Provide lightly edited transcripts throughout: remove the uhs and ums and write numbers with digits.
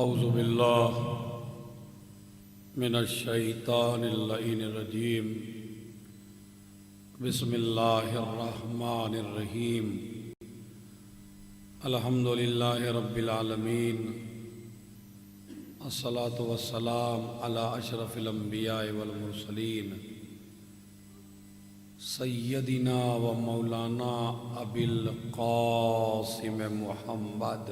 اعوذ باللہ من الشیطان اللعین الرجیم بسم اللہ الرحمن الرحیم الحمدللہ رب العالمین الصلاة والسلام علی اشرف الانبیاء والمرسلین سیدنا و مولانا ابی القاسم محمد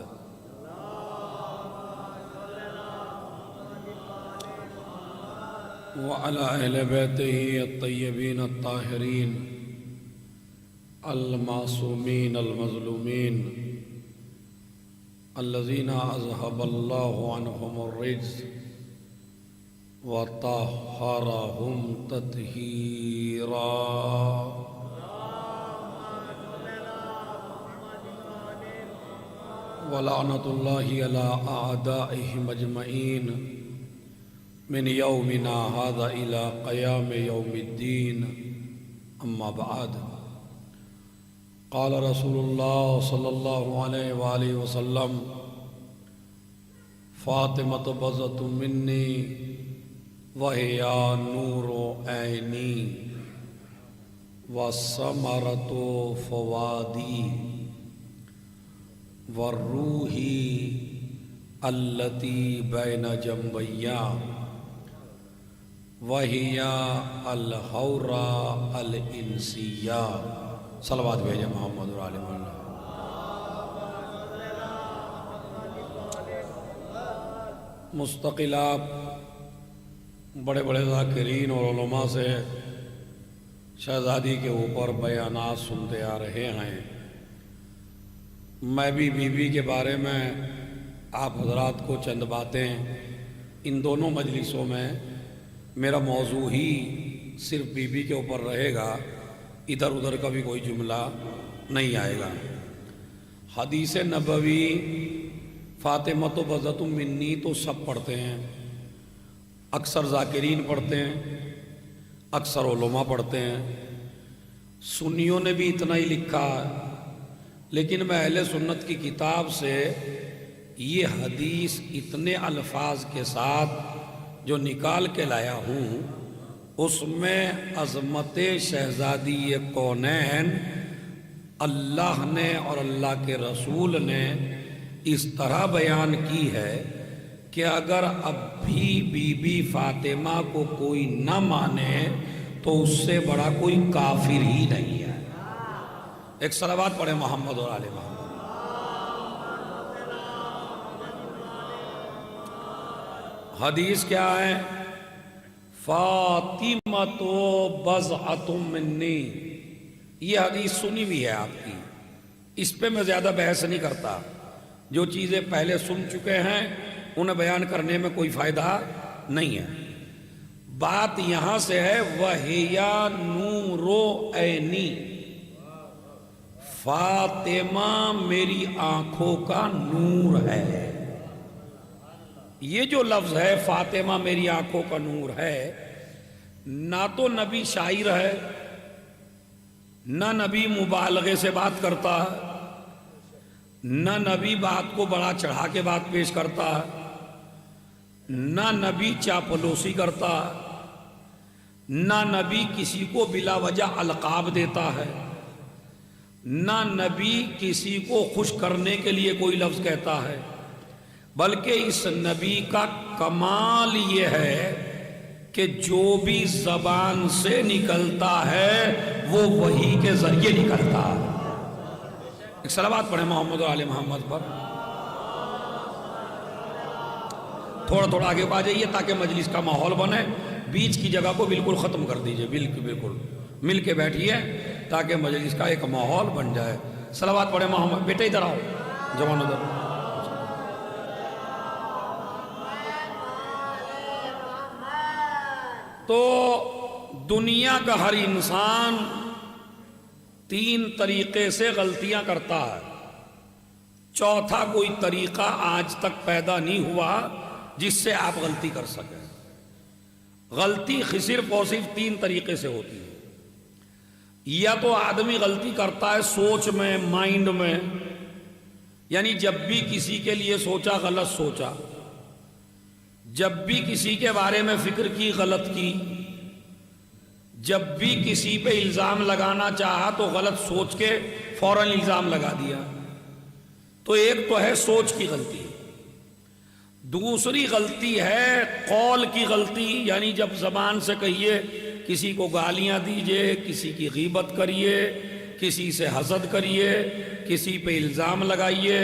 وعلى أهل بيته الطيبين الطاهرين المعصومين المظلومين الذين أذهب الله عنهم الرجس وطهرهم تطهيرا ولعنة الله على أعدائهم أجمعين من یومنا هذا الى قیام یوم الدین اما بعد قال رسول اللہ صلی اللہ علیہ وآلہ وسلم فاطمة بضعة منی وہی نور عینی وثمرة فؤادی والروحی التی بین جنبیہ وَهِيَ الْحَوْرَى الْإِنسِيَّةُ صلوات بھیجیں محمد اور آل محمد۔ مستقل آپ بڑے بڑے ذاکرین اور علماء سے شہزادی کے اوپر بیانات سنتے آ رہے ہیں۔ میں بھی بی بی کے بارے میں آپ حضرات کو چند باتیں ان دونوں مجلسوں میں میرا موضوع ہی صرف بی بی کے اوپر رہے گا، ادھر ادھر کا بھی کوئی جملہ نہیں آئے گا۔ حدیث نبوی فاطمۃ بضعۃ منی تو سب پڑھتے ہیں، اکثر ذاکرین پڑھتے ہیں، اکثر علماء پڑھتے ہیں، سنیوں نے بھی اتنا ہی لکھا ہے، لیکن میں اہل سنت کی کتاب سے یہ حدیث اتنے الفاظ کے ساتھ جو نکال کے لایا ہوں، اس میں عظمت شہزادی کونین اللہ نے اور اللہ کے رسول نے اس طرح بیان کی ہے کہ اگر اب بھی بی بی فاطمہ کو کوئی نہ مانے تو اس سے بڑا کوئی کافر ہی نہیں ہے۔ ایک صلوات پڑھے محمد اور آل محمد۔ حدیث کیا ہے؟ فاطمۃ بضعۃ منی، یہ حدیث سنی بھی ہے آپ کی، اس پہ میں زیادہ بحث نہیں کرتا، جو چیزیں پہلے سن چکے ہیں انہیں بیان کرنے میں کوئی فائدہ نہیں ہے۔ بات یہاں سے ہے وَهِيَ نُورُ عَيْنِي، فاطمہ میری آنکھوں کا نور ہے۔ یہ جو لفظ ہے فاطمہ میری آنکھوں کا نور ہے، نہ تو نبی شاعر ہے، نہ نبی مبالغے سے بات کرتا ہے، نہ نبی بات کو بڑا چڑھا کے بات پیش کرتا ہے، نہ نبی چاپلوسی کرتا ہے، نہ نبی کسی کو بلا وجہ القاب دیتا ہے، نہ نبی کسی کو خوش کرنے کے لیے کوئی لفظ کہتا ہے، بلکہ اس نبی کا کمال یہ ہے کہ جو بھی زبان سے نکلتا ہے وہ وحی کے ذریعے نکلتا ہے۔ ایک صلوات پڑھیں محمد و آل محمد پر۔ تھوڑا تھوڑا آگے آ جائیے تاکہ مجلس کا ماحول بنے، بیچ کی جگہ کو بالکل ختم کر دیجئے، بالکل مل کے بیٹھیے تاکہ مجلس کا ایک ماحول بن جائے۔ صلوات پڑھیں محمد۔ بیٹے ادھر آؤ، جوان ادھر۔ تو دنیا کا ہر انسان تین طریقے سے غلطیاں کرتا ہے، چوتھا کوئی طریقہ آج تک پیدا نہیں ہوا جس سے آپ غلطی کر سکیں۔ غلطی صرف اور صرف تین طریقے سے ہوتی ہے، یا تو آدمی غلطی کرتا ہے سوچ میں، مائنڈ میں، یعنی جب بھی کسی کے لیے سوچا غلط سوچا، جب بھی کسی کے بارے میں فکر کی غلط کی، جب بھی کسی پہ الزام لگانا چاہا تو غلط سوچ کے فوراً الزام لگا دیا. تو ایک تو ہے سوچ کی غلطی، دوسری غلطی ہے قول کی غلطی، یعنی جب زبان سے کہیے کسی کو گالیاں دیجئے، کسی کی غیبت کریے، کسی سے حسد کریے، کسی پہ الزام لگائیے،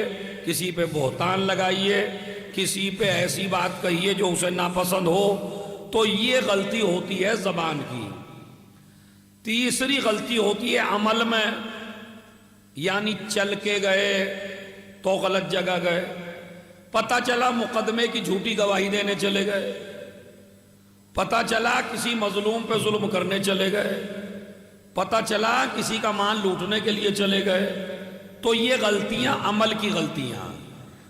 کسی پہ بہتان لگائیے، کسی پہ ایسی بات کہیے جو اسے ناپسند ہو، تو یہ غلطی ہوتی ہے زبان کی. تیسری غلطی ہوتی ہے عمل میں، یعنی چل کے گئے تو غلط جگہ گئے، پتہ چلا مقدمے کی جھوٹی گواہی دینے چلے گئے، پتہ چلا کسی مظلوم پہ ظلم کرنے چلے گئے، پتہ چلا کسی کا مال لوٹنے کے لیے چلے گئے. تو یہ غلطیاں عمل کی غلطیاں.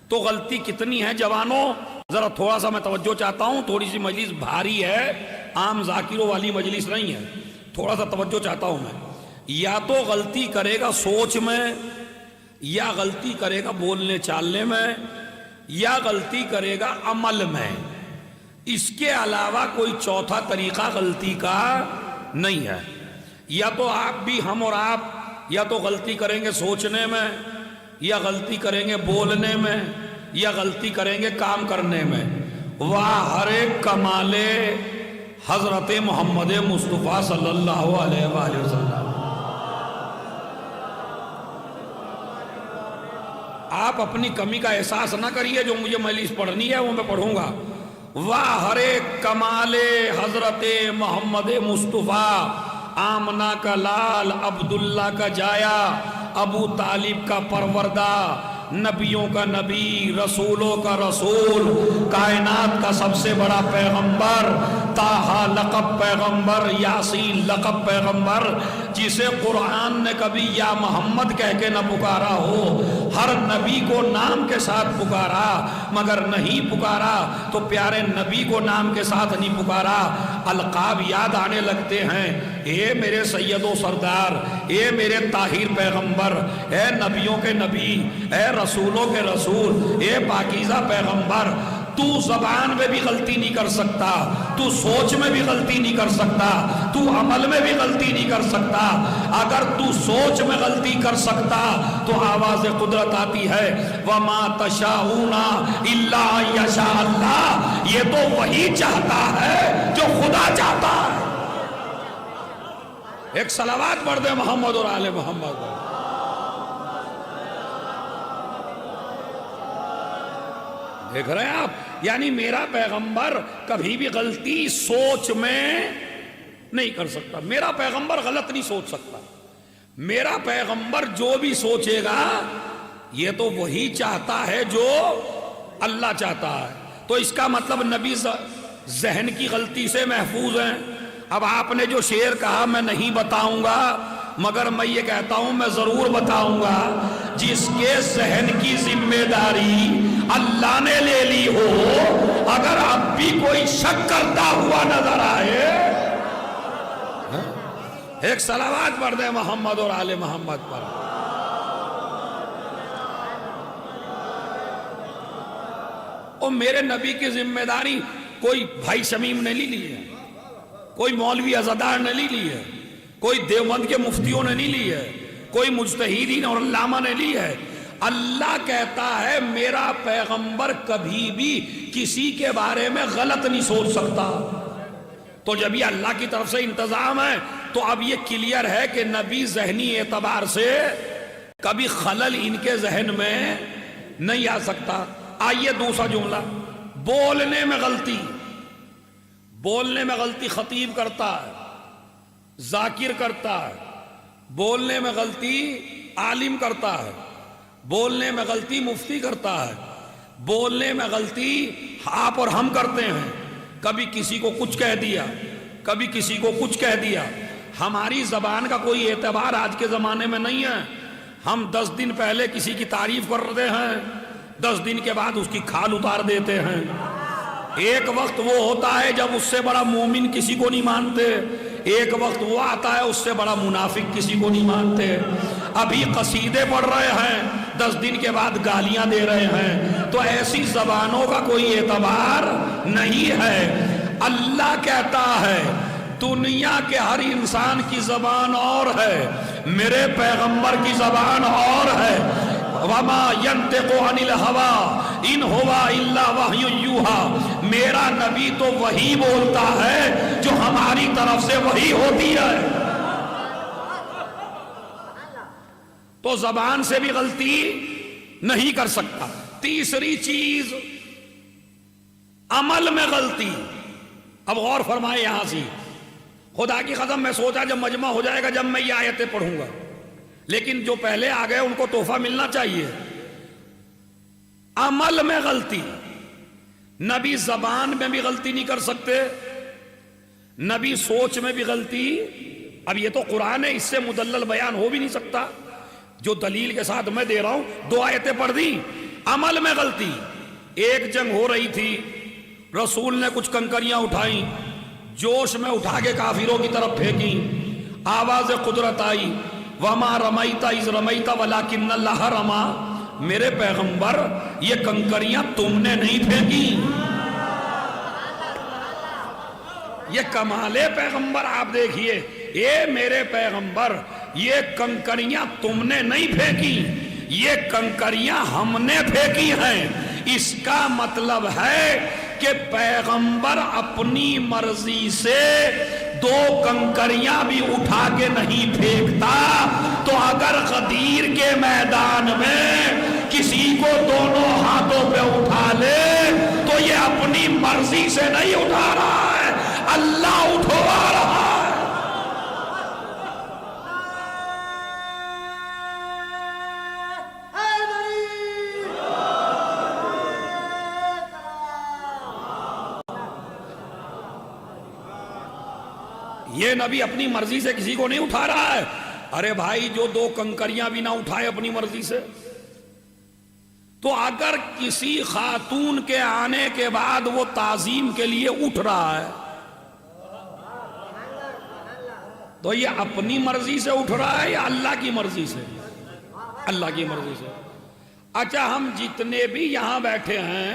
تو غلطی کتنی ہے جوانوں؟ ذرا تھوڑا سا میں توجہ چاہتا ہوں، تھوڑی سی مجلس بھاری ہے، عام ذاکروں والی مجلس نہیں ہے، تھوڑا سا توجہ چاہتا ہوں میں. یا تو غلطی کرے گا سوچ میں، یا غلطی کرے گا بولنے چالنے میں، یا غلطی کرے گا عمل میں. اس کے علاوہ کوئی چوتھا طریقہ غلطی کا نہیں ہے. یا تو آپ بھی، ہم اور آپ، یا تو غلطی کریں گے سوچنے میں، یا غلطی کریں گے بولنے میں، یا غلطی کریں گے کام کرنے میں. واہ ہر ایک کمال حضرت محمد مصطفیٰ صلی اللہ علیہ وآلہ وسلم. آپ اپنی کمی کا احساس نہ کریے، جو مجھے مجلس پڑھنی ہے وہ میں پڑھوں گا. واہ ہر ایک کمال حضرت محمد مصطفیٰ، آمنہ کا لال، عبداللہ کا جایا، ابو طالب کا پروردہ، نبیوں کا نبی، رسولوں کا رسول، کائنات کا سب سے بڑا پیغمبر، طٰہٰ لقب پیغمبر، یاسین لقب پیغمبر، جسے قرآن نے کبھی یا محمد کہہ کے نہ پکارا ہو. ہر نبی کو نام کے ساتھ پکارا، مگر نہیں پکارا تو پیارے نبی کو نام کے ساتھ نہیں پکارا. القاب یاد آنے لگتے ہیں، اے میرے سید و سردار، اے میرے طاہر پیغمبر، اے نبیوں کے نبی، اے رسولوں کے رسول، اے پاکیزہ پیغمبر. تو زبان میں بھی غلطی نہیں کر سکتا، تو سوچ میں بھی غلطی نہیں کر سکتا، تو عمل میں بھی غلطی نہیں کر سکتا. اگر تو سوچ میں غلطی کر سکتا تو آواز قدرت آتی ہے، وَمَا تَشَاءُونَ إِلَّا أَن يَشَاءَ اللَّهُ. یہ تو وہی چاہتا ہے جو خدا چاہتا ہے. ایک صلوات پڑھ دے محمد اور آل محمد. دیکھ رہے ہیں آپ؟ یعنی میرا پیغمبر کبھی بھی غلطی سوچ میں نہیں کر سکتا. میرا پیغمبر غلط نہیں سوچ سکتا. میرا پیغمبر جو بھی سوچے گا یہ تو وہی چاہتا ہے جو اللہ چاہتا ہے. تو اس کا مطلب نبی ذہن کی غلطی سے محفوظ ہیں. اب آپ نے جو شعر کہا میں نہیں بتاؤں گا، مگر میں یہ کہتا ہوں میں ضرور بتاؤں گا. جس کے ذہن کی ذمہ داری اللہ نے لے لی ہو، اگر اب بھی کوئی شک کرتا ہوا نظر آئے، ایک صلوات پڑھ دے محمد اور آل محمد پر. اور میرے نبی کی ذمہ داری کوئی بھائی شمیم نے نہیں لی ہے، کوئی مولوی عزادار نے نہیں لی ہے، کوئی دیوبند کے مفتیوں نے نہیں لی ہے، کوئی مجتہدین اور علامہ نے لی ہے. اللہ کہتا ہے میرا پیغمبر کبھی بھی کسی کے بارے میں غلط نہیں سوچ سکتا. تو جب یہ اللہ کی طرف سے انتظام ہے تو اب یہ کلیئر ہے کہ نبی ذہنی اعتبار سے کبھی خلل ان کے ذہن میں نہیں آ سکتا. آئیے دوسرا جملہ، بولنے میں غلطی. بولنے میں غلطی خطیب کرتا ہے، ذاکر کرتا ہے. بولنے میں غلطی عالم کرتا ہے. بولنے میں غلطی مفتی کرتا ہے. بولنے میں غلطی آپ اور ہم کرتے ہیں. کبھی کسی کو کچھ کہہ دیا، کبھی کسی کو کچھ کہہ دیا. ہماری زبان کا کوئی اعتبار آج کے زمانے میں نہیں ہے. ہم 10 دن پہلے کسی کی تعریف کرتے ہیں، 10 دن کے بعد اس کی کھال اتار دیتے ہیں. ایک وقت وہ ہوتا ہے جب اس سے بڑا مومن کسی کو نہیں مانتے، ایک وقت وہ آتا ہے اس سے بڑا منافق کسی کو نہیں مانتے. ابھی قصیدے پڑھ رہے ہیں، 10 دن کے بعد گالیاں دے رہے ہیں، تو ایسی زبانوں کا کوئی اعتبار نہیں ہے۔ اللہ کہتا ہے دنیا کے ہر انسان کی زبان اور ہے، میرے پیغمبر کی زبان اور ہے۔ وما ينطق عن الهوى ان هو الا وحی یوحی، میرا نبی تو وہی بولتا ہے جو ہماری طرف سے وحی ہوتی ہے۔ تو زبان سے بھی غلطی نہیں کر سکتا۔ تیسری چیز عمل میں غلطی۔ اب غور فرمائے یہاں سے، خدا کی قسم میں سوچا جب مجمع ہو جائے گا جب میں یہ آیتیں پڑھوں گا، لیکن جو پہلے آ گئے ان کو تحفہ ملنا چاہیے۔ عمل میں غلطی، نبی زبان میں بھی غلطی نہیں کر سکتے، نبی سوچ میں بھی غلطی۔ اب یہ تو قرآن ہے، اس سے مدلل بیان ہو بھی نہیں سکتا۔ جو دلیل کے ساتھ میں دے رہا ہوں، 2 آیتیں پڑھ دی۔ عمل میں غلطی، ایک جنگ ہو رہی تھی، رسول نے کچھ کنکریاں اٹھائیں، جوش میں اٹھا کے کافروں کی طرف پھینکی، آواز قدرت آئی، وما رمیت اذ رمیت ولکن اللہ رما، میرے پیغمبر یہ کنکریاں تم نے نہیں پھینکی۔ یہ کمال پیغمبر آپ دیکھیے، اے میرے پیغمبر یہ کنکریاں تم نے نہیں پھینکی، یہ کنکریاں ہم نے پھینکی ہیں۔ اس کا مطلب ہے کہ پیغمبر اپنی مرضی سے 2 کنکریاں بھی اٹھا کے نہیں پھینکتا۔ تو اگر غدیر کے میدان میں کسی کو دونوں ہاتھوں پہ اٹھا لے تو یہ اپنی مرضی سے نہیں اٹھا رہا ہے، اللہ اٹھوا رہا ہے۔ یہ نبی اپنی مرضی سے کسی کو نہیں اٹھا رہا ہے۔ ارے بھائی جو 2 کنکریاں بھی نہ اٹھائے اپنی مرضی سے، تو اگر کسی خاتون کے آنے کے بعد وہ تعظیم کے لیے اٹھ رہا ہے تو یہ اپنی مرضی سے اٹھ رہا ہے یا اللہ کی مرضی سے؟ اللہ کی مرضی سے۔ اچھا، ہم جتنے بھی یہاں بیٹھے ہیں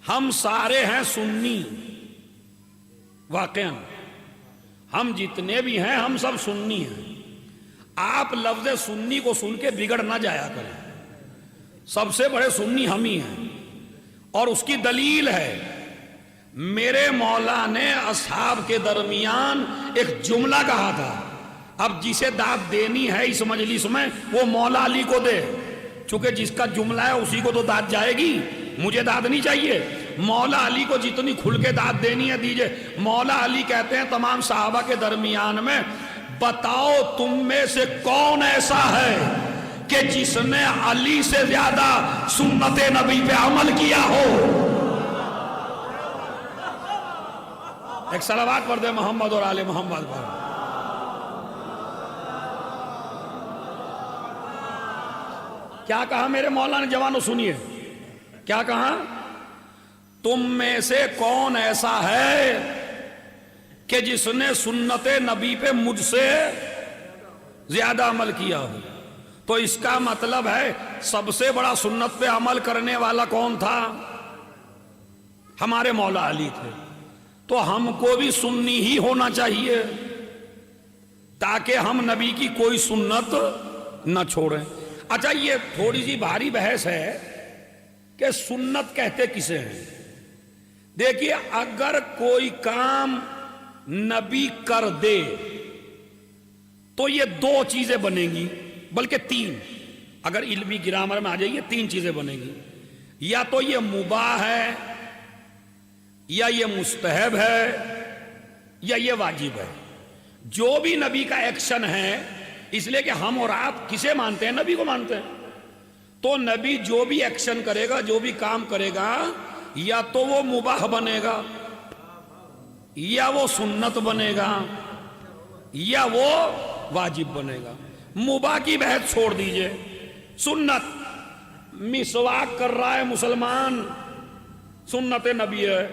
ہم سارے ہیں سنی، واقعاً ہم جتنے بھی ہیں ہم سب سنی ہیں۔ آپ لفظ سنی کو سن کے بگڑ نہ جایا کریں، سب سے بڑے سنی ہم ہی ہیں، اور اس کی دلیل ہے میرے مولا نے اصحاب کے درمیان ایک جملہ کہا تھا، اب جسے داد دینی ہے اس مجلس میں وہ مولا علی کو دے، چونکہ جس کا جملہ ہے اسی کو تو داد جائے گی، مجھے داد نہیں چاہیے۔ مولا علی کو جتنی کھل کے داد دینی ہے دیجئے۔ مولا علی کہتے ہیں تمام صحابہ کے درمیان میں، بتاؤ تم میں سے کون ایسا ہے کہ جس نے علی سے زیادہ سنت نبی پہ عمل کیا ہو؟ ایک صلوات پڑھ دے محمد اور آل محمد پر۔ کیا کہا میرے مولا نے؟ جوانوں سنیے کیا کہا، تم میں سے کون ایسا ہے کہ جس نے سنت نبی پہ مجھ سے زیادہ عمل کیا ہو؟ تو اس کا مطلب ہے سب سے بڑا سنت پہ عمل کرنے والا کون تھا؟ ہمارے مولا علی تھے۔ تو ہم کو بھی سنی ہی ہونا چاہیے تاکہ ہم نبی کی کوئی سنت نہ چھوڑیں۔ اچھا، یہ تھوڑی سی بھاری بحث ہے کہ سنت کہتے کسے ہیں؟ دیکھیے، اگر کوئی کام نبی کر دے تو یہ 2 چیزیں بنیں گی، بلکہ 3، اگر علمی گرامر میں آ جائیے 3 چیزیں بنیں گی، یا تو یہ مباح ہے، یا یہ مستحب ہے، یا یہ واجب ہے۔ جو بھی نبی کا ایکشن ہے، اس لیے کہ ہم اور آپ کسے مانتے ہیں؟ نبی کو مانتے ہیں۔ تو نبی جو بھی ایکشن کرے گا، جو بھی کام کرے گا، یا تو وہ مباح بنے گا، یا وہ سنت بنے گا، یا وہ واجب بنے گا۔ مباح کی بحث چھوڑ دیجئے، سنت، مسواک کر رہا ہے مسلمان، سنت نبی ہے۔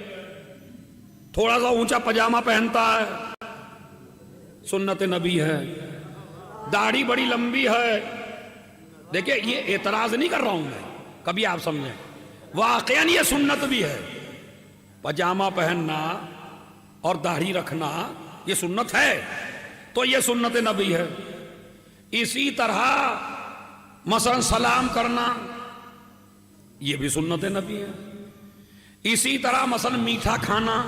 تھوڑا سا اونچا پجامہ پہنتا ہے، سنت نبی ہے۔ داڑھی بڑی لمبی ہے، دیکھیں یہ اعتراض نہیں کر رہا ہوں میں، کبھی آپ سمجھیں، واقعاً یہ سنت بھی ہے، پاجامہ پہننا اور داڑھی رکھنا یہ سنت ہے، تو یہ سنت نبی ہے۔ اسی طرح مثلا سلام کرنا یہ بھی سنت نبی ہے، اسی طرح مثلا میٹھا کھانا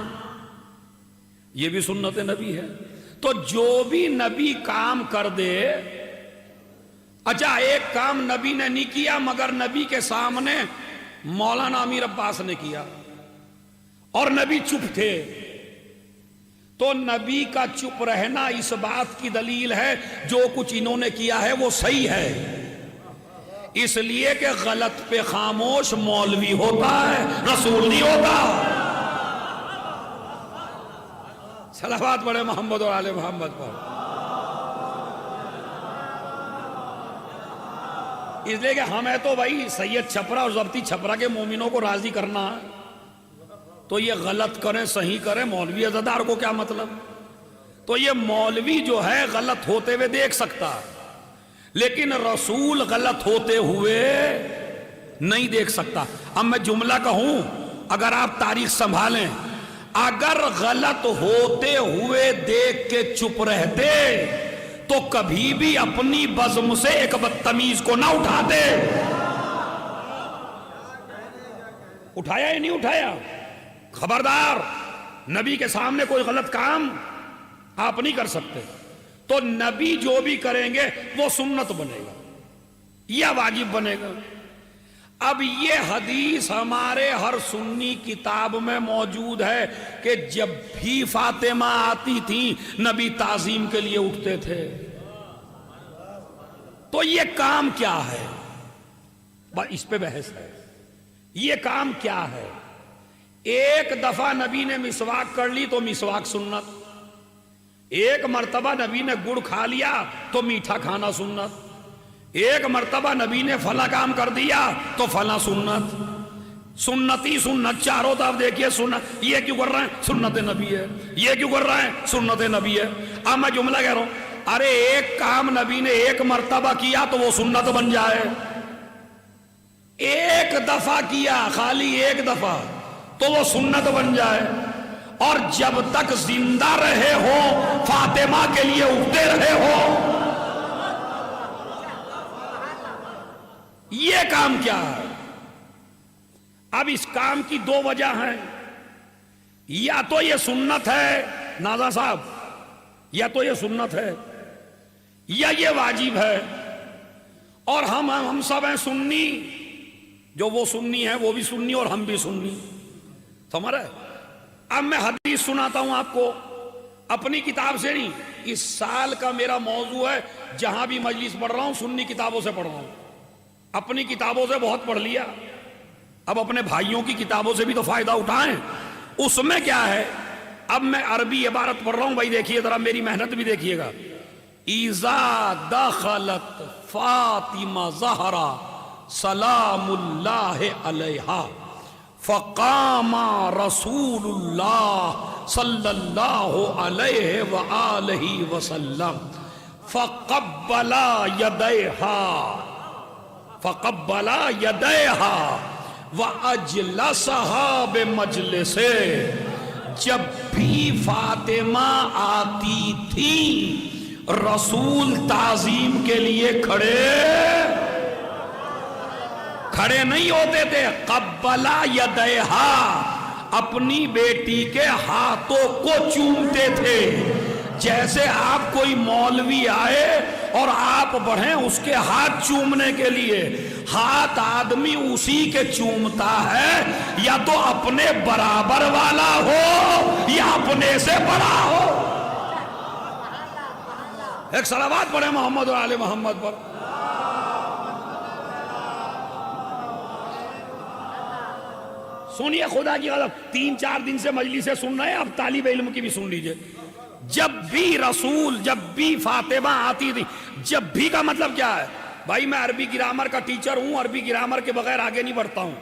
یہ بھی سنت نبی ہے۔ تو جو بھی نبی کام کر دے، اچھا ایک کام نبی نے نہیں کیا مگر نبی کے سامنے مولانا امیر عباس نے کیا اور نبی چپ تھے، تو نبی کا چپ رہنا اس بات کی دلیل ہے جو کچھ انہوں نے کیا ہے وہ صحیح ہے، اس لیے کہ غلط پہ خاموش مولوی ہوتا ہے، رسول نہیں ہوتا۔ صلوات پڑھے محمد اور آل محمد پر۔ اس لیے کہ ہمیں تو بھائی سید چھپرا اور ضبطی چھپرا کے مومنوں کو راضی کرنا ہے، تو یہ غلط کریں صحیح کریں، مولوی عزادار کو کیا مطلب؟ تو یہ مولوی جو ہے غلط ہوتے ہوئے دیکھ سکتا، لیکن رسول غلط ہوتے ہوئے نہیں دیکھ سکتا۔ اب میں جملہ کہوں، اگر آپ تاریخ سنبھالیں، اگر غلط ہوتے ہوئے دیکھ کے چپ رہتے تو کبھی بھی اپنی بزم سے ایک بدتمیز کو نہ اٹھاتے۔ اٹھایا یا نہیں اٹھایا؟ خبردار، نبی کے سامنے کوئی غلط کام آپ نہیں کر سکتے، تو نبی جو بھی کریں گے وہ سنت بنے گا یا واجب بنے گا۔ اب یہ حدیث ہمارے ہر سنی کتاب میں موجود ہے کہ جب بھی فاطمہ آتی تھی نبی تعظیم کے لیے اٹھتے تھے، تو یہ کام کیا ہے؟ اس پہ بحث ہے، یہ کام کیا ہے؟ ایک دفعہ نبی نے مسواک کر لی تو مسواک سنت، ایک مرتبہ نبی نے گڑ کھا لیا تو میٹھا کھانا سنت، ایک مرتبہ نبی نے فلاں کام کر دیا تو فلاں سنت، سنتی سنت چاروں طرف دیکھیے سنت۔ یہ کیوں کر رہے ہیں؟ سنت نبی ہے۔ یہ کیوں کر رہے ہیں؟ سنت نبی ہے۔ اب میں جملہ کہہ رہا ہوں، ارے ایک کام نبی نے ایک مرتبہ کیا تو وہ سنت بن جائے، ایک دفعہ کیا خالی ایک دفعہ تو وہ سنت بن جائے، اور جب تک زندہ رہے ہو فاطمہ کے لیے اٹھتے رہے ہو، یہ کام کیا ہے؟ اب اس کام کی دو وجہ ہیں، یا تو یہ سنت ہے نازا صاحب، یا تو یہ سنت ہے یا یہ واجب ہے، اور ہم سب ہیں سنی، جو وہ سنی ہے وہ بھی سنی اور ہم بھی سنی، سمجھ رہے؟ اب میں حدیث سناتا ہوں آپ کو، اپنی کتاب سے نہیں، اس سال کا میرا موضوع ہے، جہاں بھی مجلس پڑھ رہا ہوں سنی کتابوں سے پڑھ رہا ہوں، اپنی کتابوں سے بہت پڑھ لیا، اب اپنے بھائیوں کی کتابوں سے بھی تو فائدہ اٹھائیں۔ اس میں کیا ہے؟ اب میں عربی عبارت پڑھ رہا ہوں، بھائی دیکھیے ذرا، میری محنت بھی دیکھیے گا۔ اِذَا دَخَلَتْ فاطمہ زہرا سلام اللہ علیہا فقام رسول اللہ صلی اللہ علیہ وآلہ وسلم فقبل یدیہا وَأَجْلَسَهَا بِمَجْلِسِهِ۔ جب بھی فاطمہ آتی تھی رسول تعظیم کے لیے کھڑے نہیں ہوتے تھے، قبلہ یدیہا، اپنی بیٹی کے ہاتھوں کو چومتے تھے۔ جیسے آپ کوئی مولوی آئے اور آپ بڑھیں اس کے ہاتھ چومنے کے لیے، ہاتھ آدمی اسی کے چومتا ہے، یا تو اپنے برابر والا ہو یا اپنے سے بڑا ہو۔ ایک صلوات پڑھیں محمد اور آل محمد پر۔ سنیے خدا کی قسم، 3-4 دن سے مجلسیں سن رہے ہیں، اب طالب علم کی بھی سن لیجئے۔ جب بھی رسول، جب بھی فاطمہ آتی تھی، جب بھی کا مطلب کیا ہے؟ بھائی میں عربی گرامر کا ٹیچر ہوں، عربی گرامر کے بغیر آگے نہیں بڑھتا ہوں۔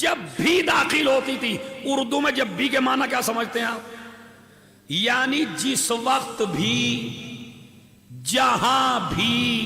جب بھی داخل ہوتی تھی، اردو میں جب بھی کے معنی کیا سمجھتے ہیں آپ؟ یعنی جس وقت بھی، جہاں بھی،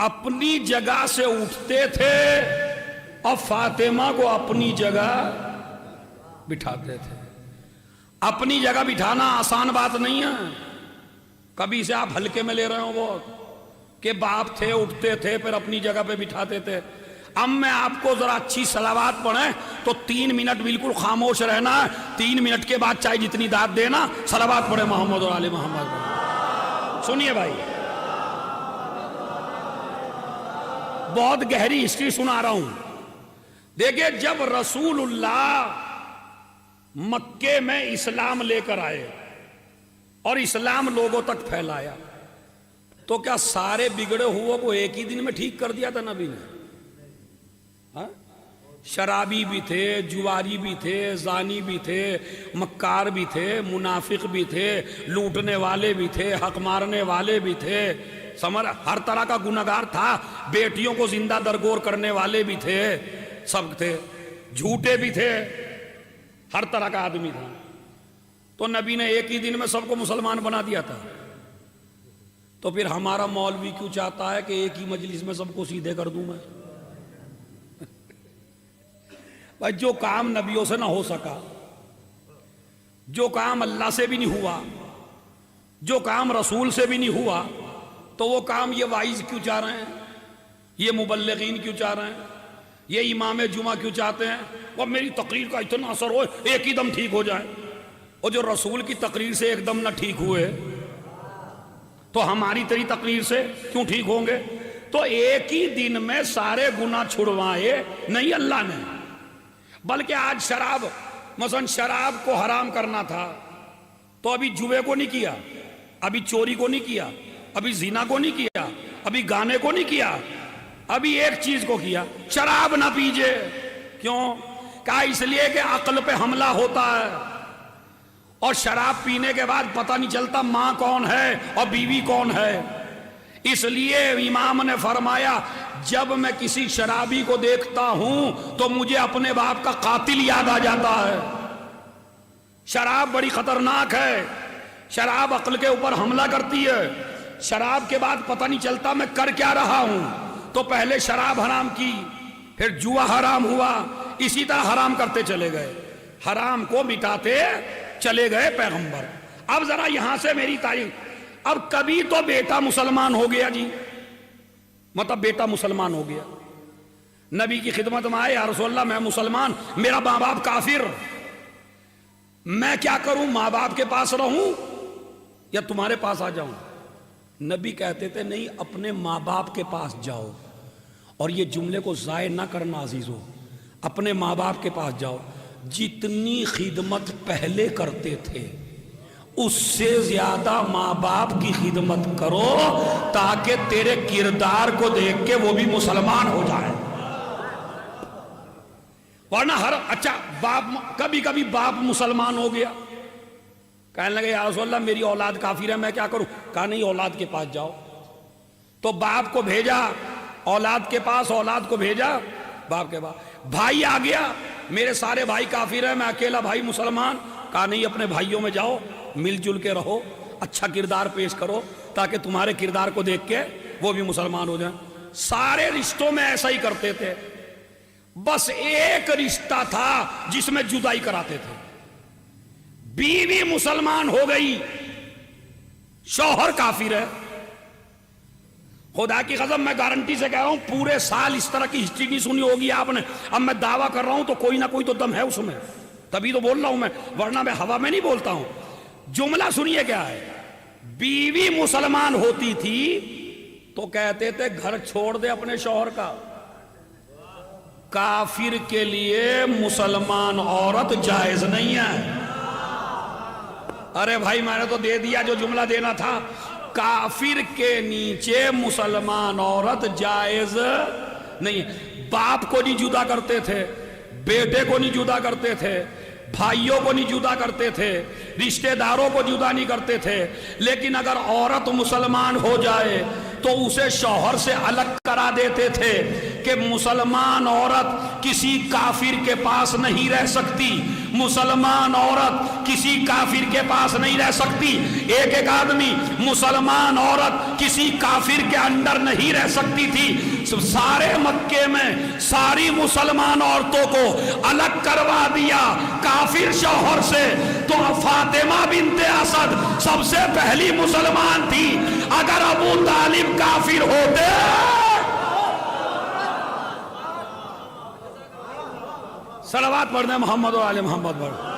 اپنی جگہ سے اٹھتے تھے اور فاطمہ کو اپنی جگہ بٹھاتے تھے. اپنی جگہ بٹھانا آسان بات نہیں ہے. کبھی سے آپ ہلکے میں لے رہے ہو بہت کہ باپ تھے اٹھتے تھے پھر اپنی جگہ پہ بٹھاتے تھے. اب میں آپ کو ذرا اچھی صلوات پڑھیں تو 3 منٹ بالکل خاموش رہنا ہے. 3 منٹ کے بعد چاہے جتنی داد دینا صلوات پڑھیں محمد اور آل محمد. سنیے بھائی, بہت گہری ہسٹری سنا رہا ہوں. دیکھیں, جب رسول اللہ مکے میں اسلام لے کر آئے اور اسلام لوگوں تک پھیلایا تو کیا سارے بگڑے ہوئے کو ایک ہی دن میں ٹھیک کر دیا تھا نبی نے؟ ہاں, شرابی بھی تھے, جواری بھی تھے, زانی بھی تھے, مکار بھی تھے, منافق بھی تھے, لوٹنے والے بھی تھے, حق مارنے والے بھی تھے, ہر طرح کا گنہگار تھا, بیٹیوں کو زندہ درگور کرنے والے بھی تھے, سب تھے, جھوٹے بھی تھے, ہر طرح کا آدمی تھا. تو نبی نے ایک ہی دن میں سب کو مسلمان بنا دیا تھا. تو پھر ہمارا مولوی کیوں چاہتا ہے کہ ایک ہی مجلس میں سب کو سیدھے کر دوں میں؟ بھائی, جو کام نبیوں سے نہ ہو سکا, جو کام اللہ سے بھی نہیں ہوا, جو کام رسول سے بھی نہیں ہوا, تو وہ کام یہ وائز کیوں چاہ رہے ہیں, یہ مبلغین کیوں چاہ رہے ہیں, یہ امام جمعہ کیوں چاہتے ہیں اور میری تقریر کا اتنا اثر ہو ایک ہی دم ٹھیک ہو جائے؟ اور جو رسول کی تقریر سے ایک دم نہ ٹھیک ہوئے تو ہماری تیری تقریر سے کیوں ٹھیک ہوں گے؟ تو ایک ہی دن میں سارے گناہ چھڑوائے نہیں اللہ نے, بلکہ آج شراب, مثلا شراب کو حرام کرنا تھا تو ابھی جوے کو نہیں کیا, ابھی چوری کو نہیں کیا, ابھی زنا کو نہیں کیا, ابھی گانے کو نہیں کیا, ابھی ایک چیز کو کیا, شراب نہ پیجئے. کیوں؟ کہا اس لیے کہ عقل پہ حملہ ہوتا ہے اور شراب پینے کے بعد پتہ نہیں چلتا ماں کون ہے اور بیوی کون ہے. اس لیے امام نے فرمایا جب میں کسی شرابی کو دیکھتا ہوں تو مجھے اپنے باپ کا قاتل یاد آ جاتا ہے. شراب بڑی خطرناک ہے, شراب عقل کے اوپر حملہ کرتی ہے. شراب کے بعد پتہ نہیں چلتا میں کر کیا رہا ہوں. تو پہلے شراب حرام کی, پھر جوا حرام ہوا, اسی طرح حرام کرتے چلے گئے, حرام کو مٹاتے چلے گئے پیغمبر. اب ذرا یہاں سے میری تاریخ, اب کبھی تو بیٹا مسلمان ہو گیا جی, مطلب بیٹا مسلمان ہو گیا, نبی کی خدمت میں آئے, یا رسول اللہ میں مسلمان, میرا ماں باپ کافر, میں کیا کروں, ماں باپ کے پاس رہوں یا تمہارے پاس آ جاؤں؟ نبی کہتے تھے نہیں, اپنے ماں باپ کے پاس جاؤ. اور یہ جملے کو ضائع نہ کرنا عزیزو, اپنے ماں باپ کے پاس جاؤ. جتنی خدمت پہلے کرتے تھے اس سے زیادہ ماں باپ کی خدمت کرو تاکہ تیرے کردار کو دیکھ کے وہ بھی مسلمان ہو جائے. ورنہ اچھا باپ, کبھی کبھی باپ مسلمان ہو گیا, کہنے لگے یا رسول اللہ میری اولاد کافر ہے, میں کیا کروں؟ کہا نہیں, اولاد کے پاس جاؤ. تو باپ کو بھیجا اولاد کے پاس, اولاد کو بھیجا باپ کے پاس. بھائی آ گیا, میرے سارے بھائی کافر ہیں, میں اکیلا بھائی مسلمان. کہا نہیں, اپنے بھائیوں میں جاؤ, مل جل کے رہو, اچھا کردار پیش کرو تاکہ تمہارے کردار کو دیکھ کے وہ بھی مسلمان ہو جائیں. سارے رشتوں میں ایسا ہی کرتے تھے, بس ایک رشتہ تھا جس میں جدائی کراتے تھے. بیوی مسلمان ہو گئی, شوہر کافر ہے. خدا کی قسم میں گارنٹی سے کہہ رہا ہوں, پورے سال اس طرح کی ہسٹری نہیں سنی ہوگی آپ نے. اب میں دعویٰ کر رہا ہوں تو کوئی نہ کوئی تو دم ہے اس میں, تبھی تو بول رہا ہوں میں, ورنہ میں ہوا میں نہیں بولتا ہوں. جملہ سنیے کیا ہے. بیوی مسلمان ہوتی تھی تو کہتے تھے گھر چھوڑ دے اپنے شوہر کا. کافر کے لیے مسلمان عورت جائز نہیں ہے. ارے بھائی میں نے تو دے دیا جو جملہ دینا تھا. کافر کے نیچے مسلمان عورت جائز نہیں. باپ کو نہیں جدا کرتے تھے, بیٹے کو نہیں جدا کرتے تھے, بھائیوں کو نہیں جدا کرتے تھے, رشتہ داروں کو جدا نہیں کرتے تھے. لیکن اگر عورت مسلمان ہو جائے تو اسے شوہر سے الگ کرا دیتے تھے کہ مسلمان عورت کسی کافر کے پاس نہیں رہ سکتی, مسلمان عورت کسی کافر کے پاس نہیں رہ سکتی. ایک ایک آدمی مسلمان عورت کسی کافر کے انڈر نہیں رہ سکتی تھی. سارے مکے میں ساری مسلمان عورتوں کو الگ کروا دیا کافر شوہر سے. تو فاطمہ بنت اسد سب سے پہلی مسلمان تھی. اگر ابو طالب کافر ہوتے، صلوات پڑھنے محمد و آل محمد پڑھ.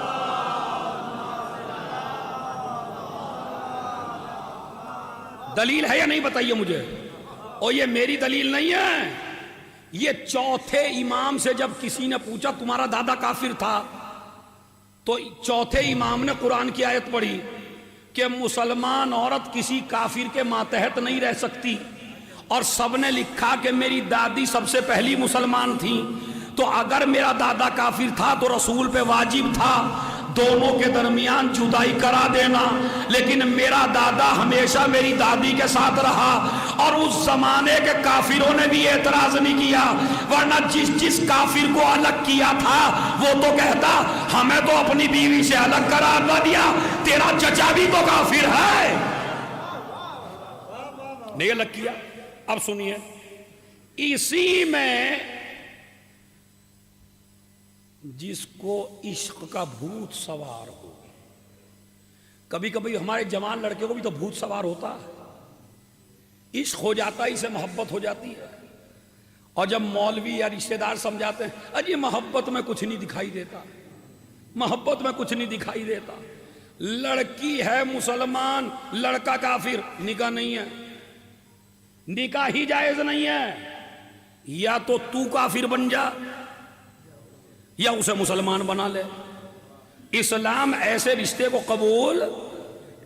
دلیل ہے یا نہیں بتائیے مجھے. اور یہ میری دلیل نہیں ہے، یہ چوتھے امام سے جب کسی نے پوچھا تمہارا دادا کافر تھا، تو چوتھے امام نے قرآن کی آیت پڑھی کہ مسلمان عورت کسی کافر کے ماتحت نہیں رہ سکتی، اور سب نے لکھا کہ میری دادی سب سے پہلی مسلمان تھی. تو اگر میرا دادا کافر تھا تو رسول پہ واجب تھا دونوں کے درمیان جدائی کرا دینا، لیکن میرا دادا ہمیشہ میری دادی کے ساتھ رہا، اور اس زمانے کے کافروں نے بھی اعتراض نہیں کیا. ورنہ جس کافر کو الگ کیا تھا وہ تو کہتا ہمیں تو اپنی بیوی سے الگ قرار نہ دیا، تیرا چچا بھی تو کافر ہے. نہیں الگ کیا. اب سنیے، اسی میں جس کو عشق کا بھوت سوار ہو، کبھی کبھی ہمارے جوان لڑکے کو بھی تو بھوت سوار ہوتا ہے، عشق ہو جاتا ہے، اسے محبت ہو جاتی ہے. اور جب مولوی یا رشتہ دار سمجھاتے ہیں اجی محبت میں کچھ نہیں دکھائی دیتا، محبت میں کچھ نہیں دکھائی دیتا، لڑکی ہے مسلمان لڑکا کافر، نکاح نہیں ہے، نکاح ہی جائز نہیں ہے. یا تو کافر بن جا یا اسے مسلمان بنا لے. اسلام ایسے رشتے کو قبول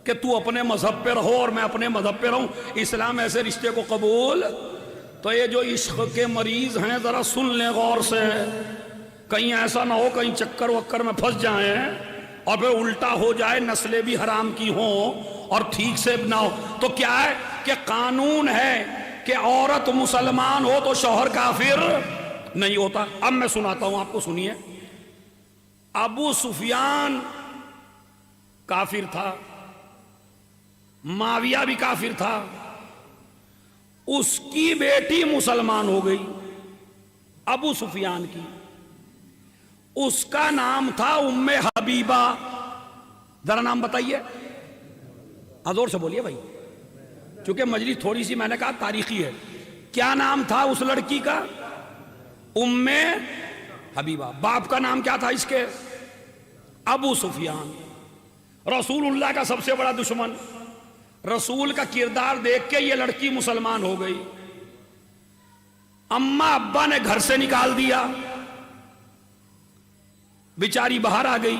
کہ تو اپنے مذہب پہ رہو اور میں اپنے مذہب پہ رہوں، اسلام ایسے رشتے کو قبول. تو یہ جو عشق کے مریض ہیں ذرا سن لیں غور سے، کہیں ایسا نہ ہو کہیں چکر وکر میں پھنس جائیں اور پھر الٹا ہو جائے، نسلیں بھی حرام کی ہوں اور ٹھیک سے نہ ہو. تو کیا ہے کہ قانون ہے کہ عورت مسلمان ہو تو شوہر کافر نہیں ہوتا. اب میں سناتا ہوں آپ کو، سنیے. ابو سفیان کافر تھا، معاویہ بھی کافر تھا، اس کی بیٹی مسلمان ہو گئی ابو سفیان کی. اس کا نام تھا ام حبیبہ. ذرا نام بتائیے، زور سے بولیے بھائی، چونکہ مجلس تھوڑی سی میں نے کہا تاریخی ہے. کیا نام تھا اس لڑکی کا؟ ام حبیبہ. باپ کا نام کیا تھا اس کے؟ ابو سفیان. رسول اللہ کا سب سے بڑا دشمن. رسول کا کردار دیکھ کے یہ لڑکی مسلمان ہو گئی. اماں ابا نے گھر سے نکال دیا، بیچاری باہر آ گئی.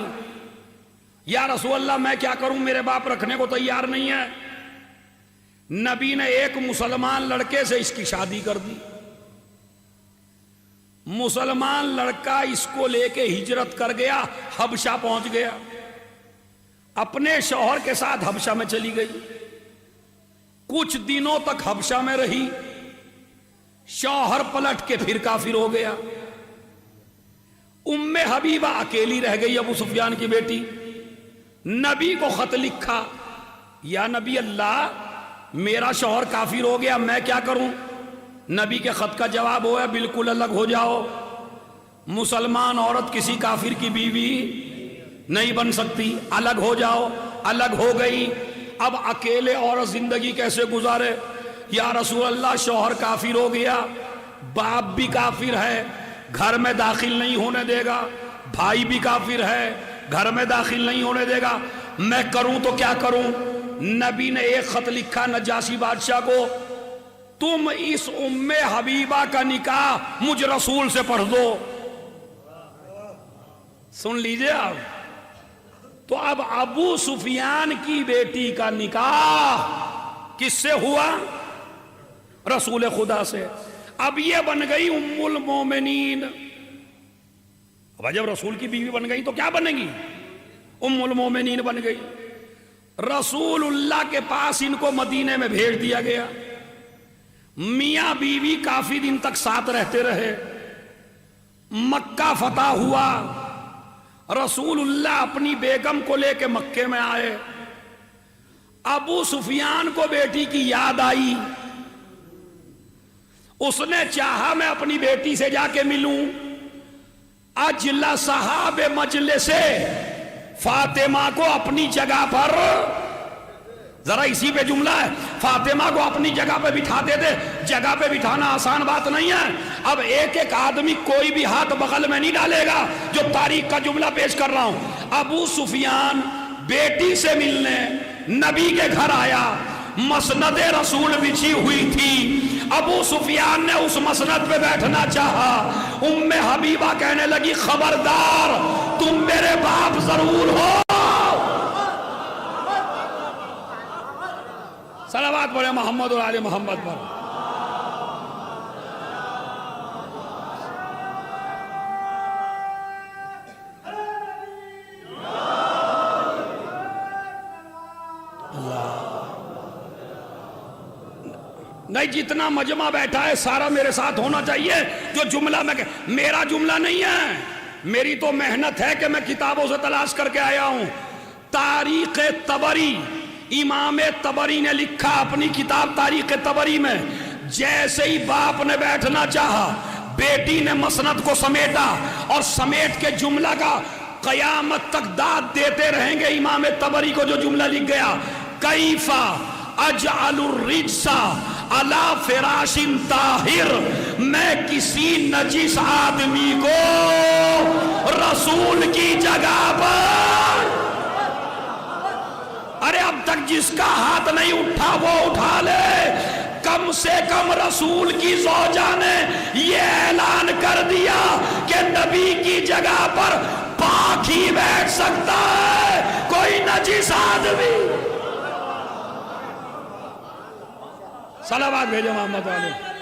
یا رسول اللہ میں کیا کروں، میرے باپ رکھنے کو تیار نہیں ہے. نبی نے ایک مسلمان لڑکے سے اس کی شادی کر دی. مسلمان لڑکا اس کو لے کے ہجرت کر گیا، حبشہ پہنچ گیا، اپنے شوہر کے ساتھ حبشہ میں چلی گئی. کچھ دنوں تک حبشہ میں رہی، شوہر پلٹ کے پھر کافر ہو گیا. ام حبیبہ اکیلی رہ گئی، ابو سفیان کی بیٹی. نبی کو خط لکھا، یا نبی اللہ میرا شوہر کافر ہو گیا، میں کیا کروں؟ نبی کے خط کا جواب ہوا بالکل الگ ہو جاؤ. مسلمان عورت کسی کافر کی بیوی نہیں بن سکتی، الگ ہو جاؤ. الگ ہو گئی. اب اکیلے عورت زندگی کیسے گزارے؟ یا رسول اللہ شوہر کافر ہو گیا، باپ بھی کافر ہے، گھر میں داخل نہیں ہونے دے گا، بھائی بھی کافر ہے، گھر میں داخل نہیں ہونے دے گا، میں کروں تو کیا کروں؟ نبی نے ایک خط لکھا نجاشی بادشاہ کو، تم اس ام حبیبہ کا نکاح مجھ رسول سے پڑھ دو. سن لیجئے آپ. تو اب ابو سفیان کی بیٹی کا نکاح کس سے ہوا؟ رسول خدا سے. اب یہ بن گئی ام المومنین. اب جب رسول کی بیوی بن گئی تو کیا بنے گی؟ ام المومنین بن گئی. رسول اللہ کے پاس ان کو مدینے میں بھیج دیا گیا. میاں بیوی کافی دن تک ساتھ رہتے رہے. مکہ فتح ہوا. رسول اللہ اپنی بیگم کو لے کے مکے میں آئے. ابو سفیان کو بیٹی کی یاد آئی، اس نے چاہا میں اپنی بیٹی سے جا کے ملوں، اجلسہا بمجلس فاطمہ کو اپنی جگہ پر، ذرا اسی پہ جملہ ہے، فاطمہ کو اپنی جگہ پہ بٹھاتے تھے، جگہ پہ بٹھانا آسان بات نہیں ہے۔ اب ایک ایک آدمی کوئی بھی ہاتھ بغل میں نہیں ڈالے گا، جو تاریخ کا جملہ پیش کر رہا ہوں۔ ابو سفیان بیٹی سے ملنے نبی کے گھر آیا، مسند رسول بچھی ہوئی تھی، ابو سفیان نے اس مسند پہ بیٹھنا چاہا، ام حبیبہ کہنے لگی خبردار تم میرے باپ ضرور ہو۔ صلوات پڑھے محمد اور آل محمد پر۔ نہیں، جتنا مجمع بیٹھا ہے سارا میرے ساتھ ہونا چاہیے۔ جو جملہ میرا جملہ نہیں ہے، میری تو محنت ہے کہ میں کتابوں سے تلاش کر کے آیا ہوں۔ تاریخ طبری، امام طبری نے لکھا اپنی کتاب تاریخ طبری میں، جیسے ہی باپ نے بیٹھنا چاہا، بیٹی نے مسند کو سمیٹا، اور سمیٹ کے جملہ کا قیامت تک داد دیتے رہیں گے امام طبری کو جو جملہ لکھ گیا، کیفا اجعل الرجس علی فراش طاہر، میں کسی نجس آدمی کو رسول کی جگہ پر، ارے اب تک جس کا ہاتھ نہیں اٹھا وہ اٹھا لے، کم سے کم رسول کی زوجہ نے یہ اعلان کر دیا کہ نبی کی جگہ پر پاک ہی بیٹھ سکتا ہے، کوئی نجس آدمی۔ صلوات بھیجو محمد علیہ۔